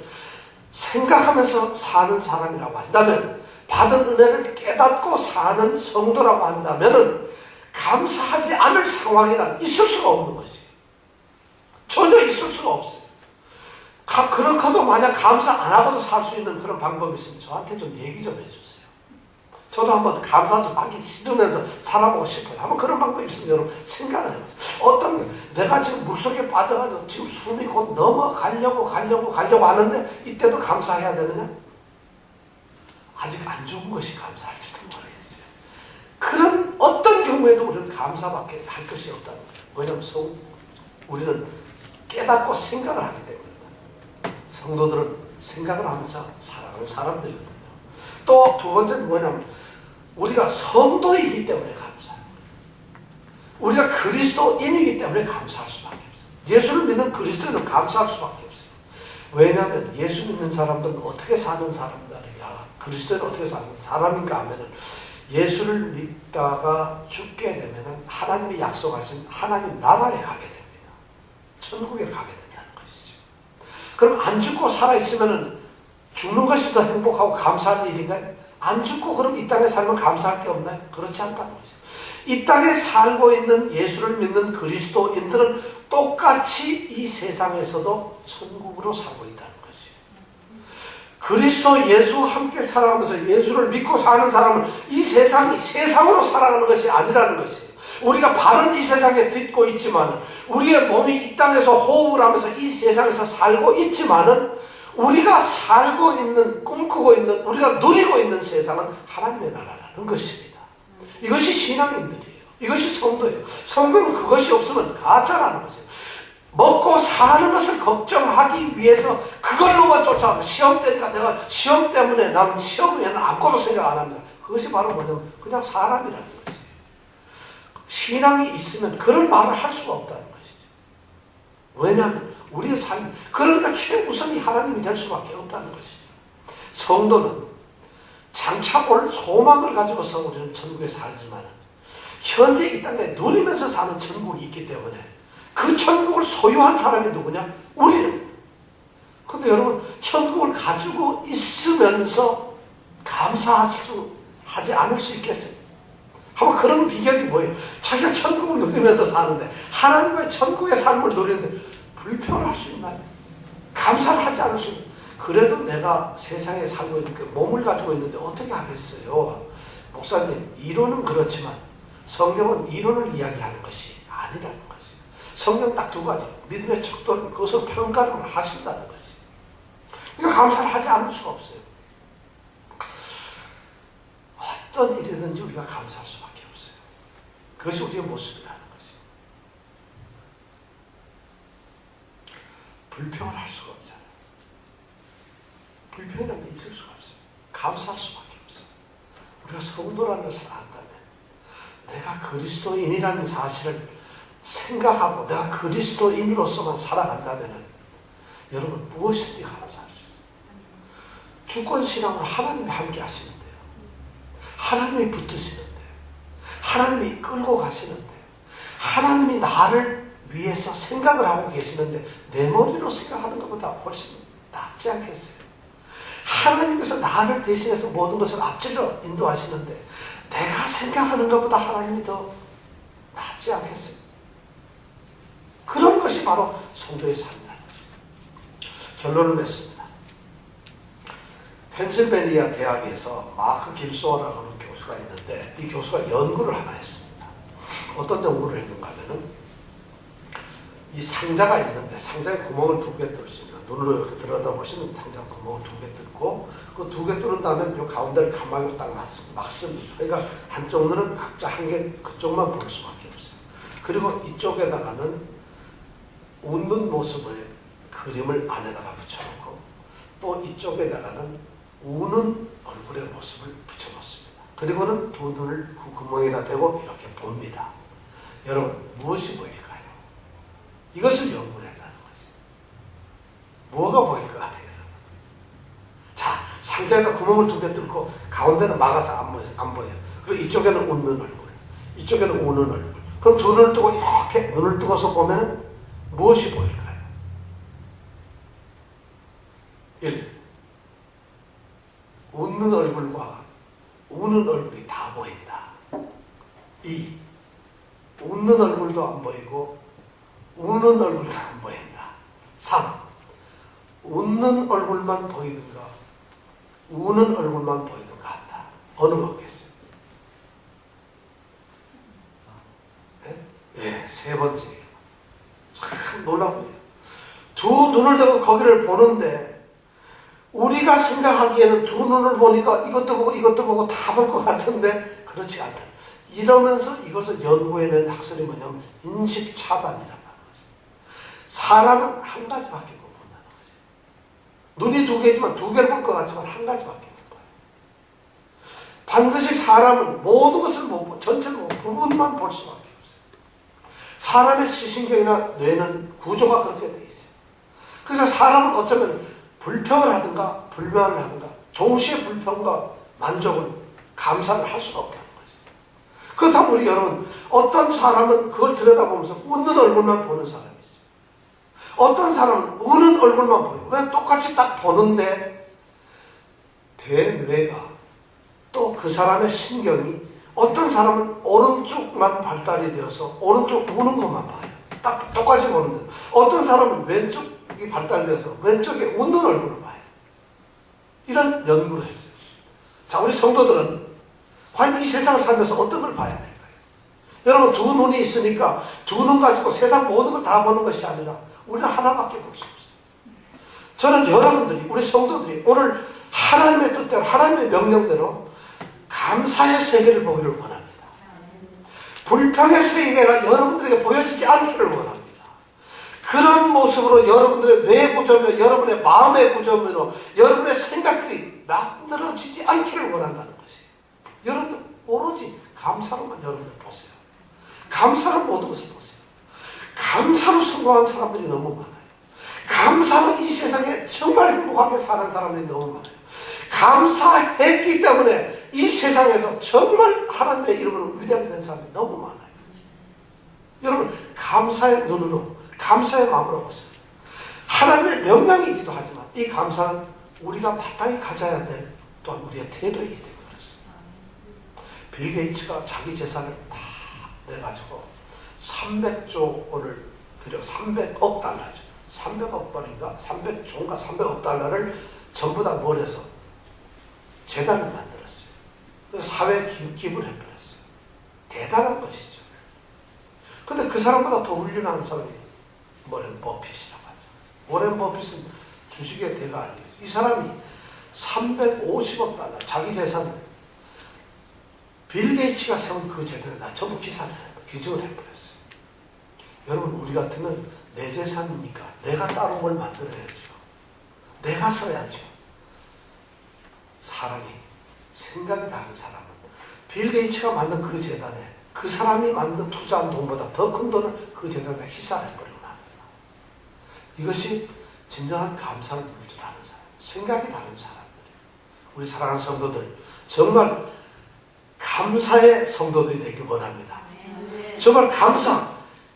생각하면서 사는 사람이라고 한다면, 받은 은혜를 깨닫고 사는 성도라고 한다면 감사하지 않을 상황이란 있을 수가 없는 것이에요. 전혀 있을 수가 없어요. 그렇고도 만약 감사 안 하고도 살 수 있는 그런 방법이 있으면 저한테 좀 얘기 좀 해주세요. 저도 한번 감사 좀 하기 싫으면서 살아보고 싶어요. 한번 그런 방법이 있으면 여러분 생각을 해보세요. 어떤 게 내가 지금 물속에 빠져가지고 지금 숨이 곧 넘어가려고 하는데 이때도 감사해야 되느냐? 아직 안 죽은 것이 감사할지도 모르겠어요. 그런 어떤 경우에도 우리는 감사밖에 할 것이 없다는 거예요. 왜냐하면 우리는 깨닫고 생각을 하기 때문입니다. 성도들은 생각을 하면서 살아가는 사람들이거든요. 또 두 번째는 뭐냐면 우리가 성도이기 때문에 감사해요. 우리가 그리스도인이기 때문에 감사할 수밖에 없어요. 예수를 믿는 그리스도인은 감사할 수밖에 없어요. 왜냐하면 예수 믿는 사람들은 어떻게 사는 사람들이냐, 그리스도인은 어떻게 사는 사람인가 하면은 예수를 믿다가 죽게 되면은 하나님이 약속하신 하나님 나라에 가게 됩니다. 천국에 가게 된다는 것이죠. 그럼 안 죽고 살아있으면은 죽는 것이 더 행복하고 감사할 일인가요? 안 죽고 그럼 이 땅에 살면 감사할 게 없나요? 그렇지 않다는 거죠. 이 땅에 살고 있는 예수를 믿는 그리스도인들은 똑같이 이 세상에서도 천국으로 살고 있다는 것이에요. 그리스도 예수와 함께 살아가면서 예수를 믿고 사는 사람은 이 세상이 세상으로 살아가는 것이 아니라는 것이에요. 우리가 발은 이 세상에 딛고 있지만, 우리의 몸이 이 땅에서 호흡을 하면서 이 세상에서 살고 있지만은, 우리가 살고 있는, 꿈꾸고 있는, 우리가 누리고 있는 세상은 하나님의 나라라는 것입니다. 이것이 신앙인들이에요. 이것이 성도예요. 성도는 그것이 없으면 가짜라는 거죠. 먹고 사는 것을 걱정하기 위해서 그걸로만 쫓아가고, 시험 때니까 내가 시험 때문에 난 시험에는 아무것도 생각 안 합니다. 그것이 바로 뭐냐면 그냥 사람이라는 거죠. 신앙이 있으면 그런 말을 할 수가 없다는 것이죠. 왜냐하면 우리의 삶, 그러니까 최우선이 하나님이 될 수밖에 없다는 것이죠. 성도는 장차 올 소망을 가지고서 우리는 천국에 살지만, 현재 이 땅에 누리면서 사는 천국이 있기 때문에 그 천국을 소유한 사람이 누구냐? 우리는. 근데 여러분, 천국을 가지고 있으면서 감사하지 않을 수 있겠어요? 한번 그런 비결이 뭐예요? 자기가 천국을 누리면서 사는데, 하나님과의 천국의 삶을 누리는데 불평을 할 수 있나요? 감사를 하지 않을 수 있나요? 그래도 내가 세상에 살고 있는 몸을 가지고 있는데 어떻게 하겠어요? 목사님, 이론은 그렇지만 성경은 이론을 이야기하는 것이 아니라는 것이에요. 성경 딱 두 가지, 믿음의 척도는 그것을 평가를 하신다는 것이에요. 그러니까 감사를 하지 않을 수가 없어요. 어떤 일이든지 우리가 감사할 수밖에 없어요. 그것이 우리의 모습이라는 것이에요. 불평을 할 수가 없잖아요. 불평이라는 게 있을 수가 없어요. 감사할 수밖에 없어요. 우리가 성도라는 것을 안다면, 내가 그리스도인이라는 사실을 생각하고 내가 그리스도인으로서만 살아간다면 여러분 무엇이든지 감사할 수 있어요. 주권신앙으로 하나님이 함께 하시는데요. 하나님이 붙드시는데, 하나님이 끌고 가시는데, 하나님이 나를 위해서 생각을 하고 계시는데 내 머리로 생각하는 것보다 훨씬 낫지 않겠어요? 하나님께서 나를 대신해서 모든 것을 앞질러 인도하시는데 내가 생각하는 것보다 하나님이 더 낫지 않겠어요? 그런 것이 바로 성도의 삶이라는 거죠. 결론을 맺습니다. 펜실베니아 대학에서 마크 길소어라고 하는 교수가 있는데, 이 교수가 연구를 하나 했습니다. 어떤 연구를 했는가 하면은, 이 상자가 있는데 상자에 구멍을 2개 뚫습니다. 눈으로 이렇게 들여다보시면 상자 구멍을 2개 뚫고, 그 2개 뚫은 다음에 이 가운데를 칸막이로 딱 막습니다. 그러니까 한쪽 눈은 각자 한 개, 그쪽만 볼 수밖에 없어요. 그리고 이쪽에다가는 웃는 모습의 그림을 안에다가 붙여놓고, 또 이쪽에다가는 우는 얼굴의 모습을 붙여놓습니다. 그리고는 두 눈을 그 구멍에다 대고 이렇게 봅니다. 여러분, 무엇이 보일까요? 이것을 연구를 했다는 거죠. 뭐가 보일 것 같아요, 여러분? 자, 글자에다 구멍을 2개 뚫고 가운데는 막아서 안 보여요. 그리고 이쪽에는 웃는 얼굴, 이쪽에는 우는 얼굴. 그럼 두 눈을 뜨고 이렇게 눈을 뜨고서 보면 무엇이 보일까요? 1. 웃는 얼굴과 우는 얼굴이 다 보인다. 2. 웃는 얼굴도 안 보이고 우는 얼굴도 안 보인다. 3. 웃는 얼굴만 보이든가 우는 얼굴만 보이든가 한다. 어느 거겠어요? 예, 3번째예요. 참 놀라운데요. 두 눈을 대고 거기를 보는데 우리가 생각하기에는 두 눈을 보니까 이것도 보고 다 볼 것 같은데 그렇지 않다. 이러면서 이것을 연구해낸 학설이 뭐냐면 인식 차단이라는 거죠. 사람은 한 가지밖에 못 본다는 거죠. 눈이 2개지만 2개를 볼 것 같지만 한 가지밖에 못 봐요. 반드시 사람은 모든 것을 못 보, 전체를 못 부분만 볼 수밖에 없어요. 사람의 시신경이나 뇌는 구조가 그렇게 돼 있어요. 그래서 사람은 어쩌면 불평을 하든가 불만을 하든가 동시에 불평과 만족을 감사를 할 수가 없다는 거죠. 그렇다면 우리 여러분 어떤 사람은 그걸 들여다보면서 웃는 얼굴만 보는 사람이 있어요. 어떤 사람은 우는 얼굴만 보여요. 왜 똑같이 딱 보는데 대뇌가 또 그 사람의 신경이 어떤 사람은 오른쪽만 발달이 되어서 오른쪽 우는 것만 봐요. 딱 똑같이 보는데 어떤 사람은 왼쪽이 발달돼서 왼쪽에 웃는 얼굴을 봐요. 이런 연구를 했어요. 자, 우리 성도들은 과연 이 세상을 살면서 어떤 걸 봐야 될까요? 여러분 두 눈이 있으니까 두 눈 가지고 세상 모든 걸 다 보는 것이 아니라 우리는 하나밖에 볼 수 없어요. 저는 여러분들이 우리 성도들이 오늘 하나님의 뜻대로 하나님의 명령대로 감사의 세계를 보기를 원합니다. 불평의 세계가 여러분들에게 보여지지 않기를 원합니다. 그런 모습으로 여러분들의 뇌 구조며 여러분의 마음의 구조며 여러분의 생각들이 만들어지지 않기를 원한다는 것이에요. 여러분들 오로지 감사로만 여러분들 보세요. 감사로 모든 것을 보세요. 감사로 성공한 사람들이 너무 많아요. 감사로 이 세상에 정말 행복하게 사는 사람들이 너무 많아요. 감사했기 때문에 이 세상에서 정말 하나님의 이름으로 위대하게 된 사람이 너무 많아요. 여러분 감사의 눈으로 감사의 마음으로 보세요. 하나님의 명령이기도 하지만 이 감사는 우리가 마땅히 가져야 될 또한 우리의 태도이기 때문에 그렇습니다. 빌 게이츠가 자기 재산을 다 내가지고 300조 원을 들여 300억 달러죠. 300억 벌인가 300조인가 300억 달러를 전부 다 몰아서 재단을 만들었어요. 그래서 사회에 기부를 해버렸어요. 대단한 것이죠. 근데 그 사람보다 더 훌륭한 사람이 워렌 버핏이라고 하죠. 워렌 버핏은 주식의 대가 아니겠어요. 이 사람이 350억 달러 자기 재산을 빌 게이츠가 세운 그 재단에다 전부 기증을 해버렸어요. 여러분 우리 같으면 내 재산이니까 내가 따로 뭘 만들어야죠. 내가 써야죠. 사람이 생각이 다른 사람은 빌 게이츠가 만든 그 재단에 그 사람이 만든 투자한 돈보다 더 큰 돈을 그 재단에 희사해버리고 납니다. 이것이 진정한 감사를 누릴 줄 아는 사람, 생각이 다른 사람들. 우리 사랑하는 성도들 정말 감사의 성도들이 되길 원합니다. 정말 감사.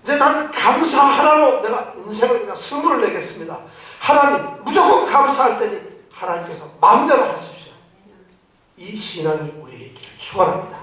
이제 나는 감사 하나로 내가 인생을 그냥 승부를 내겠습니다. 하나님 무조건 감사할 때니 하나님께서 마음대로 하십시오. 이 신앙이 우리에게 있기를 축원합니다.